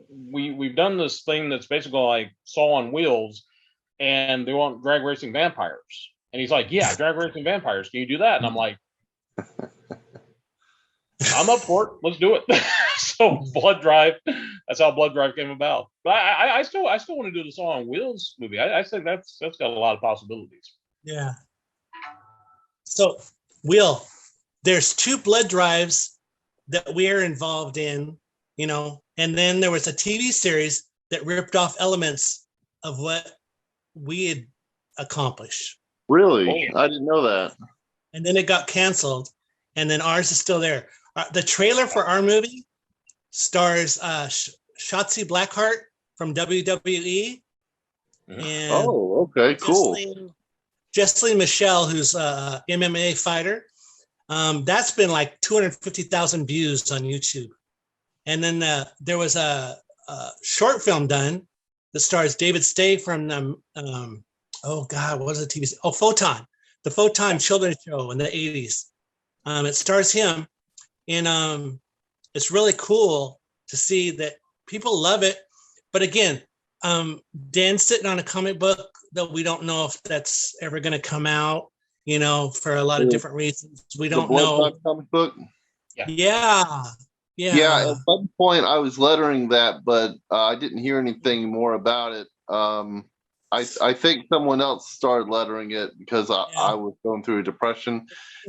we've done this thing that's basically like Saw on Wheels, and they want drag racing vampires. And he's like, yeah, drag racing vampires. Can you do that? And I'm like, I'm up for it. Let's do it. So Blood Drive, that's how Blood Drive came about. But I still want to do the Saw on Wheels movie. I think that's got a lot of possibilities. Yeah. So, Will, there's 2 Blood Drives that we're involved in, you know, and then there was a TV series that ripped off elements of what we had accomplished. Really? I didn't know that. And then it got canceled, and then ours is still there. The trailer for our movie stars Shotzi Blackheart from WWE. And okay, cool. Jesselyn Michelle, who's a MMA fighter. That's been like 250,000 views on YouTube. And then there was a short film done that stars David Stay from what was the TV? Photon, the Photon children's show in the 80s. It stars him, and it's really cool to see that people love it. But again, Dan's sitting on a comic book that we don't know if that's ever going to come out, you know, for a lot of different reasons. We don't know. Comic book? Yeah. At one point I was lettering that, but I didn't hear anything more about it. I think someone else started lettering it because I was going through a depression.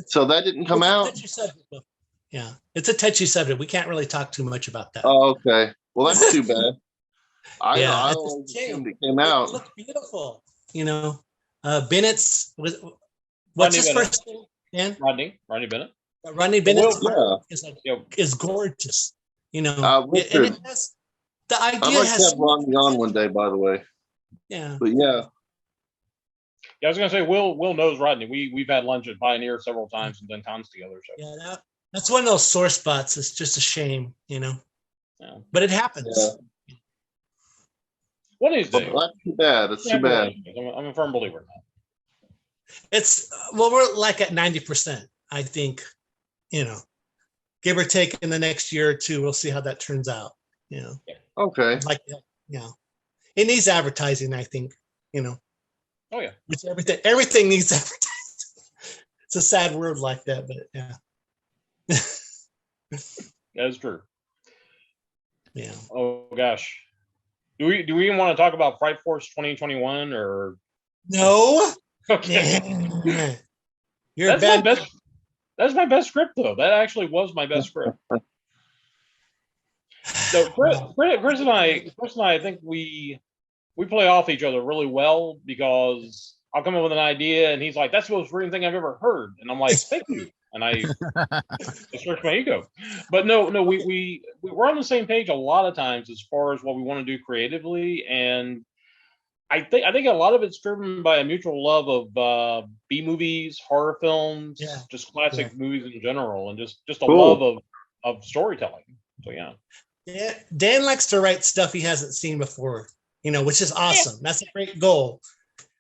So that didn't come out. Yeah, it's a touchy subject. We can't really talk too much about that. Oh, okay. Well, that's too bad. I assumed it came out. It looked beautiful. You know, Bennett's what's his first name? Dan? Rodney Bennett. Rodney Bennett's is gorgeous. You know, and it has, the idea I'd like has to have Rodney on one day, by the way. Yeah. But yeah. Yeah, I was gonna say Will knows Rodney. We've had lunch at Pioneer several times and done cons together. So yeah, that's one of those sore spots. It's just a shame, you know. Yeah. But it happens. Yeah. One of these days. Well, that's too bad. It's too bad. I'm a firm believer in that. We're like at 90%, I think, you know. Give or take in the next year or 2, we'll see how that turns out. You know. Yeah. Okay. Like it needs advertising, I think, you know. Oh yeah. Which everything needs advertising. It's a sad word like that, but yeah. That is true. Yeah. Oh gosh. Do we even want to talk about Fright Force 2021 or no? Okay. You're that's my best script though. That actually was my best script. So Chris and I think we play off each other really well because I'll come up with an idea and he's like, "That's the most brilliant thing I've ever heard," and I'm like, "Thank you," and I stretch my ego. But no, we're on the same page a lot of times as far as what we want to do creatively, and I think a lot of it's driven by a mutual love of B movies, horror films, just classic movies in general, and just a love of storytelling. So yeah. Yeah, Dan likes to write stuff he hasn't seen before, you know, which is awesome. That's a great goal.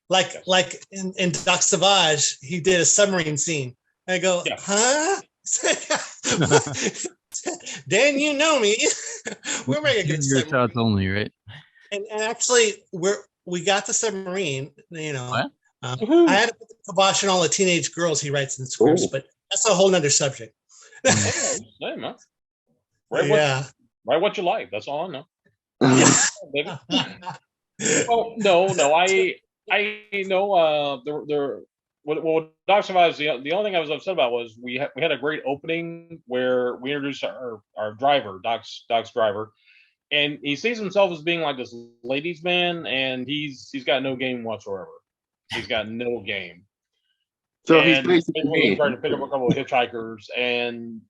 Like in Doc Savage, he did a submarine scene. I go, huh? Dan, you know me. We're making a good your shots only, right? And actually, we got the submarine. You know, what? I had to put the kibosh on all the teenage girls he writes in scripts, but that's a whole nother subject. Same, huh? Write what you like. That's all I know. Oh no! I know what Doc survives. The only thing I was upset about was we had a great opening where we introduced our driver, Doc's driver, and he sees himself as being like this ladies' man, and he's got no game whatsoever. He's got no game. So he's And basically he me. tried to pick up a couple of hitchhikers, and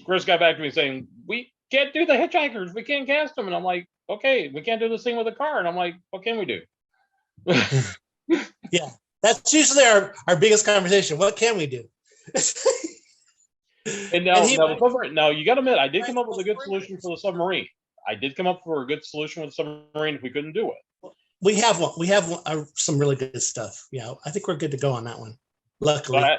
Chris got back to me saying, "We can't do the hitchhikers. We can't cast them." And I'm like, "Okay, we can't do this thing with a car." And I'm like, "What can we do?" Yeah, that's usually our biggest conversation. What can we do? And now you got to admit, I did come up with a good solution for the submarine. I did come up with a good solution with the submarine if we couldn't do it. We have one. We have some really good stuff. Yeah, I think we're good to go on that one. Luckily. So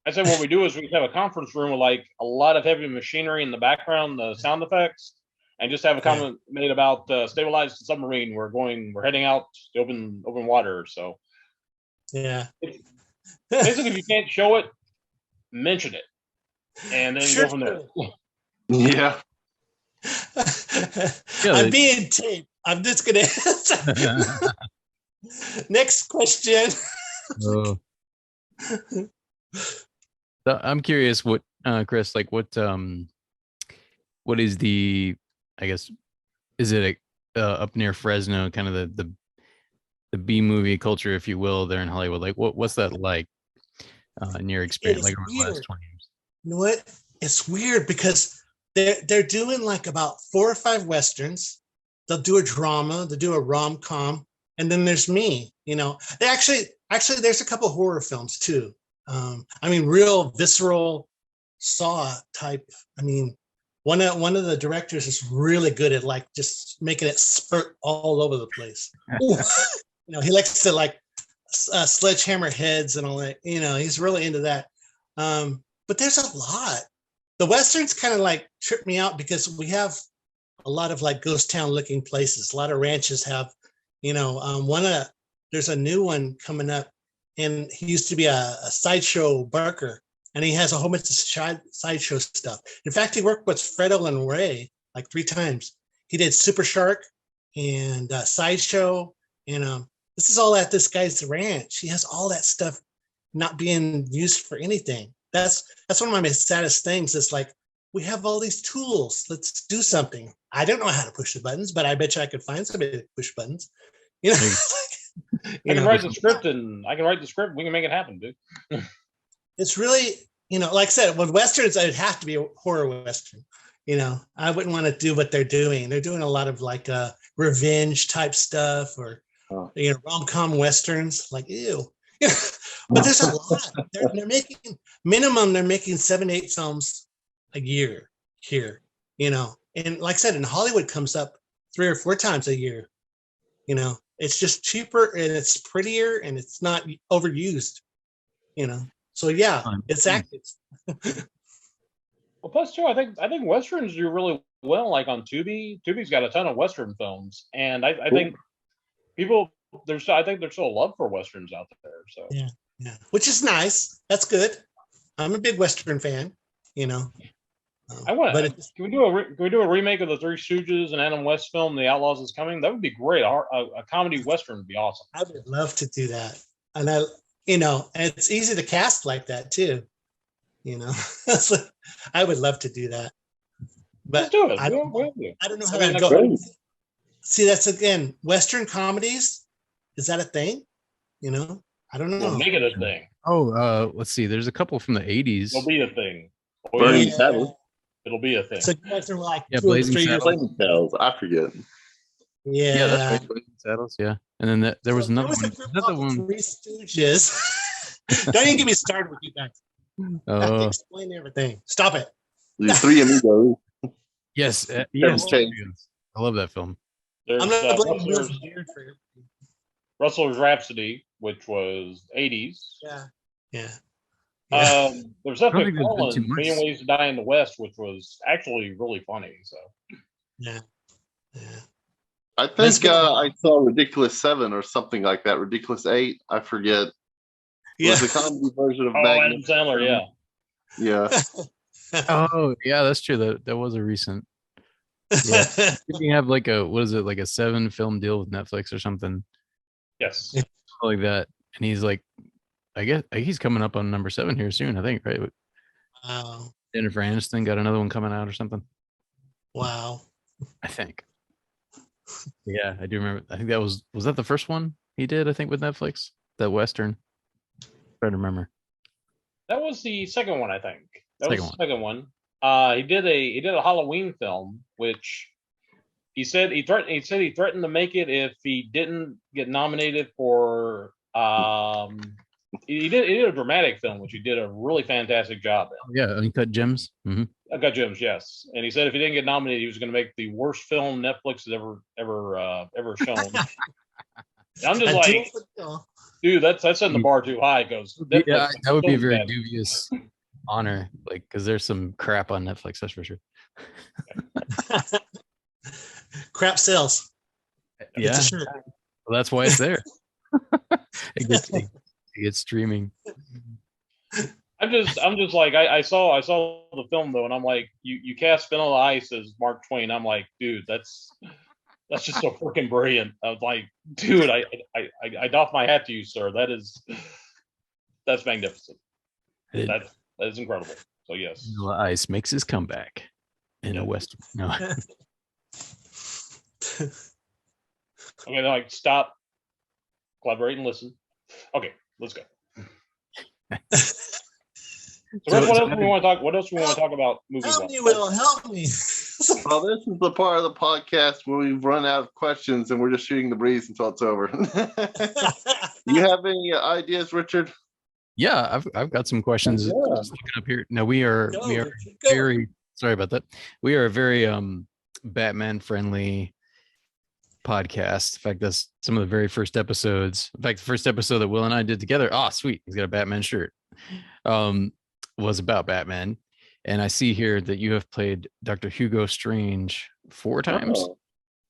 I said what we do is we have a conference room with like a lot of heavy machinery in the background, the sound effects, and just have a comment made about stabilized submarine. We're heading out to open water. So yeah, basically, if you can't show it, mention it, and then go from there. Yeah. I'm being taped. I'm just gonna answer. Next question. So I'm curious what Chris, like what is the, I guess, is it up near Fresno, kind of the B movie culture, if you will, there in Hollywood? Like what's that like in your experience, like over the last 20 years? You know what? It's weird because they're doing like about 4 or 5 westerns. They'll do a drama, they'll do a rom-com, and then there's me. You know, they actually there's a couple horror films too. I mean, real visceral Saw type. I mean, one of the directors is really good at like just making it spurt all over the place. You know, he likes to like sledgehammer heads and all that. You know, he's really into that. But there's a lot. The westerns kind of like trip me out because we have a lot of like ghost town looking places. A lot of ranches have, you know, there's a new one coming up, and he used to be a sideshow barker, and he has a whole bunch of sideshow stuff. In fact, he worked with Fredo and Ray like 3 times. He did Super Shark and sideshow, and this is all at this guy's ranch. He has all that stuff not being used for anything. That's one of my saddest things. It's like, we have all these tools. Let's do something. I don't know how to push the buttons, but I bet you I could find somebody to push buttons. You know, I can write the script, and I can write the script. We can make it happen, dude. It's really, you know, like I said, with westerns, it'd have to be a horror western. You know, I wouldn't want to do what they're doing. They're doing a lot of like revenge type stuff, or you know, rom-com westerns. Like, ew. But there's a lot. They're making minimum. They're making 7, 8 films a year here. You know, and like I said, in Hollywood comes up 3 or 4 times a year. You know, it's just cheaper and it's prettier and it's not overused. You know, so yeah, it's active. Well, plus too, I think westerns do really well. Like on Tubi, Tubi's got a ton of western films, and I think people I think there's still a love for westerns out there. So yeah, which is nice. That's good. I'm a big western fan. You know, I want. But can we do a remake of the Three Stooges and Adam West film, The Outlaws Is Coming? That would be great. A comedy western would be awesome. I would love to do that, and you know, and it's easy to cast like that too. You know, I would love to do that. But let's do it. I don't know how that goes. Great. See, that's again, western comedies. Is that a thing? You know, I don't know. We'll make it a thing. Oh, let's see. There's a couple from the 80s. It'll be a thing. Burning Saddles. It'll be a thing. So you guys are like Blazing 3 years. Blazing Saddles. I forget. Yeah, that's right. Blazing Saddles. Yeah, and then there was another one. Another one. Three Stooges. Don't even get me started with you guys. I have to explain everything. Stop it. The Three Amigos. Yes, yes. Okay. I love that film. There's I'm not blaming Will's beard for it. Rustler's Rhapsody, which was 80s. Yeah. There's definitely Fallen, Million Ways to Die in the West, which was actually really funny. So yeah. I think I saw Ridiculous 7 or something like that. Ridiculous 8, I forget. Yeah. It was a comedy version of Adam Sandler, yeah. Yeah. Oh, yeah, that's true. That was a recent. Yeah. You have like like a 7 film deal with Netflix or something. Yes. Like that. And he's like I guess he's coming up on number 7 here soon. I think, right? Wow. Jennifer Aniston got another one coming out or something. Wow. I think. Yeah, I do remember. I think that was that the first one he did? I think with Netflix, that Western. Trying to remember. That was the second one, I think. That Second was the second one. He did a Halloween film, which he said he threatened to make it if he didn't get nominated for. He did a dramatic film, which he did a really fantastic job in. Yeah, Uncut Gems. Mm-hmm. Uncut Gems, yes. And he said if he didn't get nominated, he was going to make the worst film Netflix has ever shown. I'm just like, dude, that's setting the bar too high. Because yeah, that would be a very dubious honor, like because there's some crap on Netflix, that's for sure. Crap sells. Yeah, well, that's why it's there. it gets streaming. I'm just like I saw the film though, and I'm like, you cast Vanilla Ice as Mark Twain. I'm like, dude, that's just so freaking brilliant. I was like, dude, I doff my hat to you, sir. That's magnificent. That is incredible. So yes, Vanilla Ice makes his comeback in the West. No. Okay, like stop, collaborate, and listen. Okay, let's go. So what else do we want to talk? What else do we want to talk about? Help me, Will. Help me. Well, this is the part of the podcast where we've run out of questions and we're just shooting the breeze until it's over. You have any ideas, Richard? Yeah, I've got some questions. Yeah. Just looking up here. Now we are very sorry about that. We are a very Batman friendly podcast. In fact, that's some of the very first episodes. In fact, the first episode that Will and I did together. Oh, sweet. He's got a Batman shirt. Was about Batman. And I see here that you have played Dr. Hugo Strange 4 times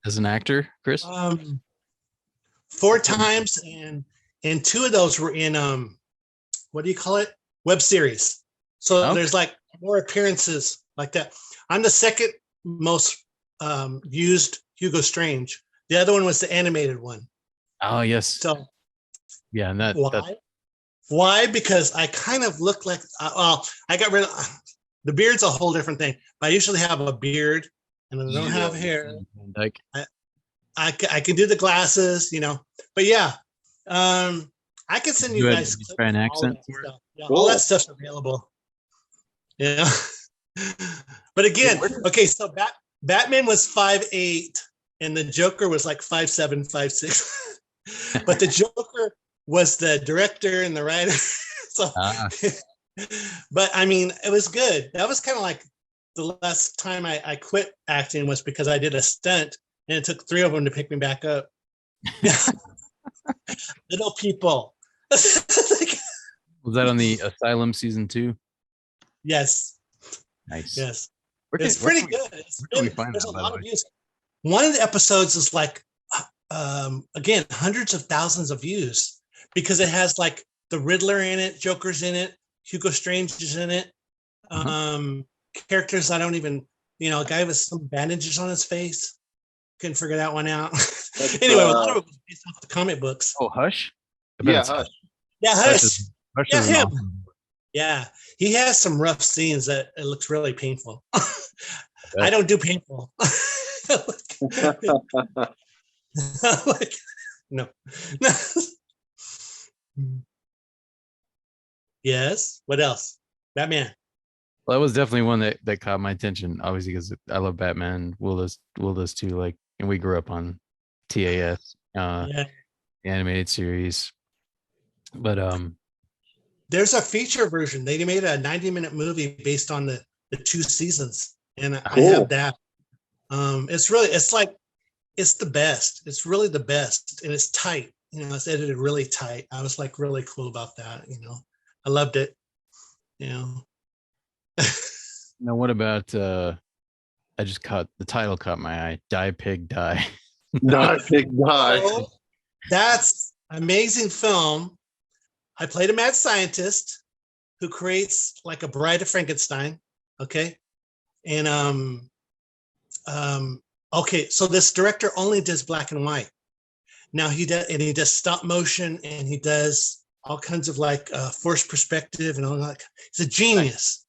as an actor, Chris. 4 times, and 2 of those were in what do you call it? Web series. So there's like more appearances like that. I'm the second most used Hugo Strange. The other one was the animated one. Oh yes. So yeah, and why? Because I kind of look like I got rid of the beard's a whole different thing. I usually have a beard and I don't have hair. Like I can do the glasses, But yeah, I can send you guys an accent. All that stuff's available. Yeah. But again, okay, so Batman was 5'8", and the Joker was like 5'7", 5'6". But the Joker was the director and the writer. So, but I mean, it was good. That was kind of like the last time I quit acting was because I did a stunt, and it took 3 of them to pick me back up. Little people. Was that on the Asylum season 2? Yes. Nice. Yes. It's pretty good. There's a lot of views. One of the episodes is like, again, hundreds of thousands of views because it has like the Riddler in it, Joker's in it, Hugo Strange is in it. Characters I don't even, a guy with some bandages on his face. Couldn't figure that one out. Anyway, a lot of it was based off the comic books. Oh, Hush? Yeah, Hush. Yeah, Hush. Hush Yeah, him. awesome. Yeah, he has some rough scenes that it looks really painful. I don't do painful. No. Yes. What else? Batman. Well, that was definitely one that caught my attention, obviously, because I love Batman. Will does too. Like, and we grew up on TAS, the animated series. But there's a feature version. They made a 90-minute movie based on the 2 seasons, and I have that. It's the best. It's really the best, and it's tight. It's edited really tight. I was like really cool about that. I loved it. Now, what about? I just the title caught my eye. Die Pig Die. Die Pig Die. Oh, that's amazing film. I played a mad scientist who creates like a Bride of Frankenstein. Okay. And okay, so this director only does black and white. Now he does stop motion, and he does all kinds of like forced perspective and all that. He's a genius.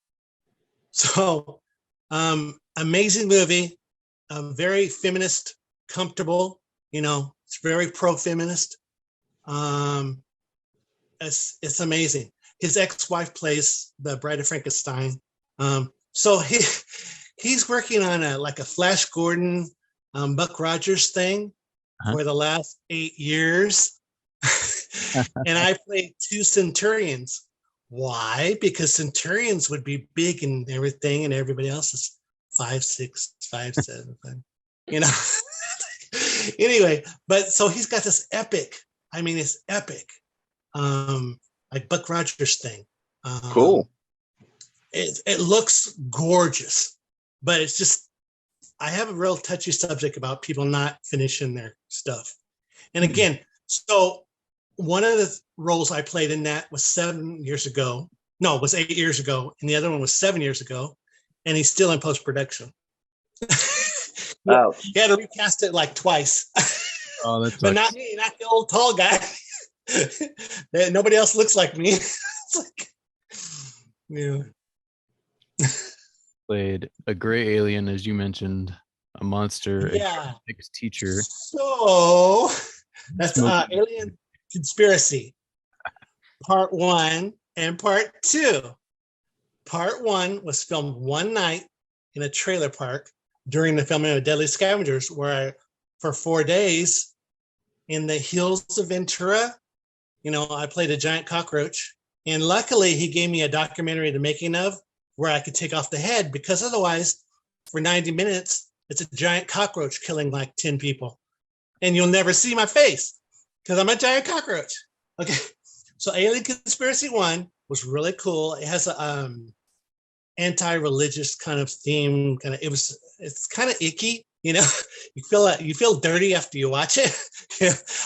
So, amazing movie, very feminist, comfortable. It's very pro-feminist. It's amazing. His ex-wife plays the Bride of Frankenstein. So he's working on a Flash Gordon, Buck Rogers thing for the last 8 years. And I played 2 Centurions. Why? Because Centurions would be big and everything, and everybody else is 5'6", 5'7", Anyway, but so he's got this epic. I mean, it's epic, like Buck Rogers thing. Cool. It looks gorgeous, but it's just, I have a real touchy subject about people not finishing their stuff. And again, so one of the roles I played in that was 7 years ago. No, it was 8 years ago. And the other one was 7 years ago. And he's still in post-production. Oh. He had to recast it like twice. Oh, that's but not me, not the old tall guy. Nobody else looks like me. It's like, yeah. Played a gray alien, as you mentioned, a monster, Yeah. a teacher. So that's Alien Conspiracy, Part 1 and Part 2. Part 1 was filmed one night in a trailer park during the filming of Deadly Scavengers, where for 4 days in the hills of Ventura, I played a giant cockroach. And luckily, he gave me a documentary, the making of, where I could take off the head, because otherwise, for 90 minutes, it's a giant cockroach killing like 10 people. And you'll never see my face because I'm a giant cockroach. Okay. So Alien Conspiracy 1 was really cool. It has a anti-religious kind of theme. It's kind of icky, you feel dirty after you watch it.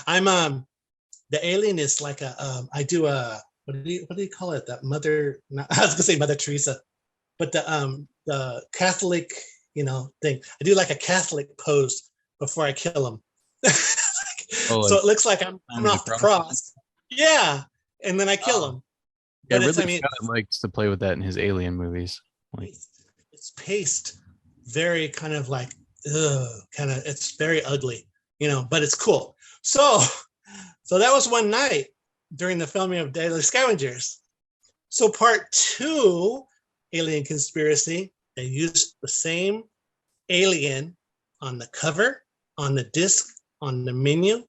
I'm the alien is like I do a what do you call it? That mother, I was gonna say Mother Teresa, but the Catholic, thing. I do like a Catholic pose before I kill him. So it looks like I'm off the cross. Yeah. And then I kill him. Yeah, Ridley Scott likes to play with that in his Alien movies. It's paced very kind of like, it's very ugly, but it's cool. So that was one night during the filming of Deadly Scavengers. So Part 2, Alien Conspiracy, they used the same alien on the cover, on the disc, on the menu,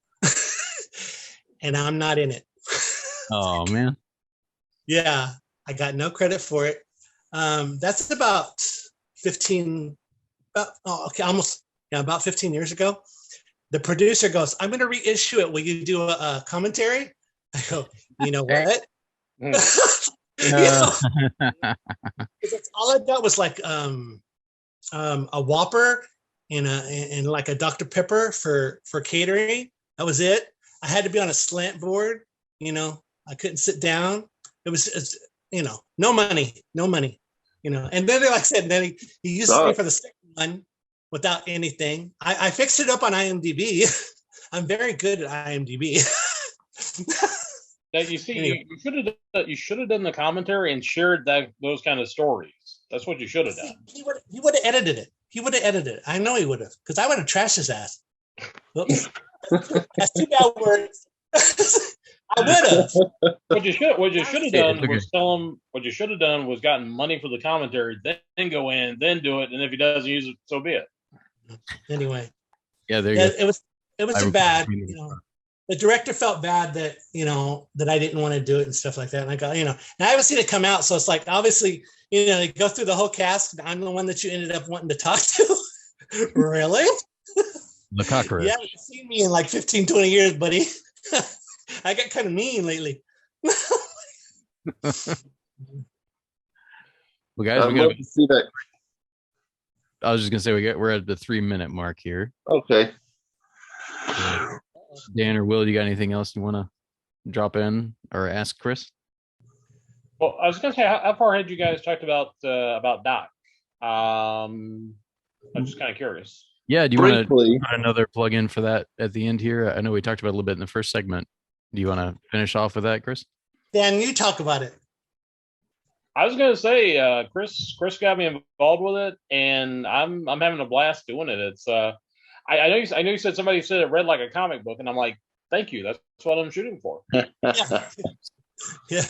and I'm not in it. Oh, man. Yeah, I got no credit for it. That's about 15 years ago. The producer goes, I'm going to reissue it. Will you do a commentary? I go, you know what? All I got was like a Whopper and like a Dr. Pepper for catering. That was it. I had to be on a slant board. I couldn't sit down. It's no money. And then, like I said, then he used me for the second one without anything. I fixed it up on IMDb. I'm very good at IMDb. That you see, Anyway. you should have done the commentary and shared those kind of stories. That's what you should have done. He would have edited it. I know he would have, because I would have trashed his ass. Oops. That's 2 bad words. I would have. What you should have done was tell him. What you should have done was gotten money for the commentary, then go in, then do it, and if he doesn't use it, so be it. Anyway. Yeah, there you go. It was too bad. The director felt bad that that I didn't want to do it and stuff like that. And I go, and I haven't seen it come out, so it's like obviously, you go through the whole cast. And I'm the one that you ended up wanting to talk to. Really? The cockroach. You haven't seen me in like 15, 20 years, buddy. I got kind of mean lately. Well, guys, I'd love to see that. I was just gonna say we're at the 3-minute mark here. Okay. Dan or Will, you got anything else you want to drop in or ask Chris? Well, I was going to say, how far had you guys talked about Doc? I'm just kind of curious. Yeah, do you want to Briefly. put another plug in for that at the end here? I know we talked about it a little bit in the first segment. Do you want to finish off with that, Chris? Dan, you talk about it. I was gonna say, Chris got me involved with it, and I'm having a blast doing it. It's I know you said somebody said it read like a comic book, and I'm like, thank you. That's what I'm shooting for. Yeah. Yeah.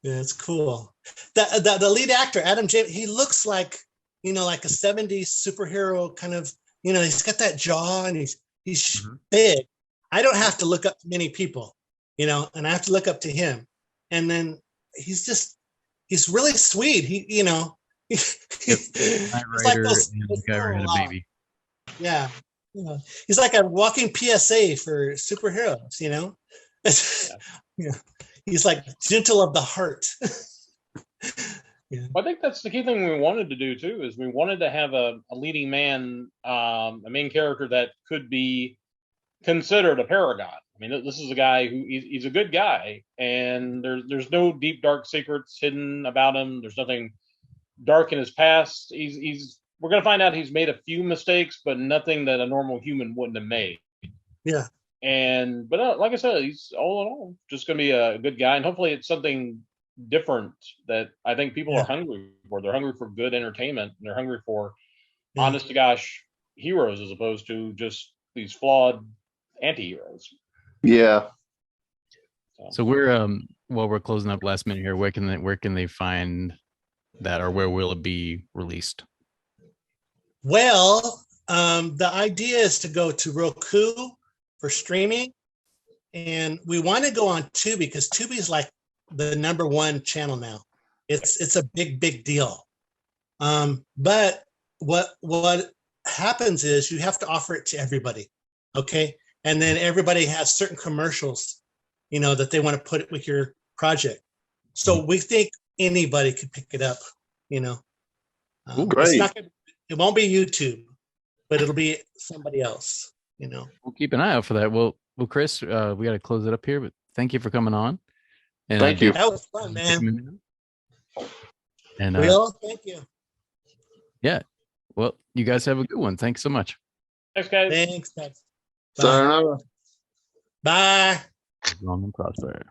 Yeah, it's cool. The lead actor, Adam James, he looks like, like a 70s superhero kind of, he's got that jaw and he's big. I don't have to look up to many people, and I have to look up to him. And then he's really sweet. He's like those, the guy who had a baby. yeah. He's like a walking PSA for superheroes, yeah. He's like gentle of the heart. Yeah. Well, I think that's the key thing we wanted to do too, is we wanted to have a leading man, a main character that could be considered a paragon. I mean, this is a guy who he's a good guy, and there's no deep dark secrets hidden about him. There's nothing dark in his past. We're gonna find out he's made a few mistakes, but nothing that a normal human wouldn't have made. Yeah. But like I said, he's all in all just gonna be a good guy, and hopefully it's something different that I think people are hungry for. They're hungry for good entertainment, and they're hungry for honest to gosh heroes as opposed to just these flawed anti-heroes. Yeah. So we're we're closing up last minute here. Where can they find that, or where will it be released? Well, the idea is to go to Roku for streaming, and we want to go on Tubi because Tubi is like the #1 channel now. It's a big deal. But what happens is you have to offer it to everybody, okay? And then everybody has certain commercials, that they want to put with your project. So we think anybody could pick it up, Great. It won't be YouTube, but it'll be somebody else, We'll keep an eye out for that. Well, Chris, we got to close it up here, but thank you for coming on. And thank you. That was fun, man. And Will, thank you. Yeah. Well, you guys have a good one. Thanks so much. Thanks, guys. Thanks, guys. Sayonara. Bye. Long and prosper.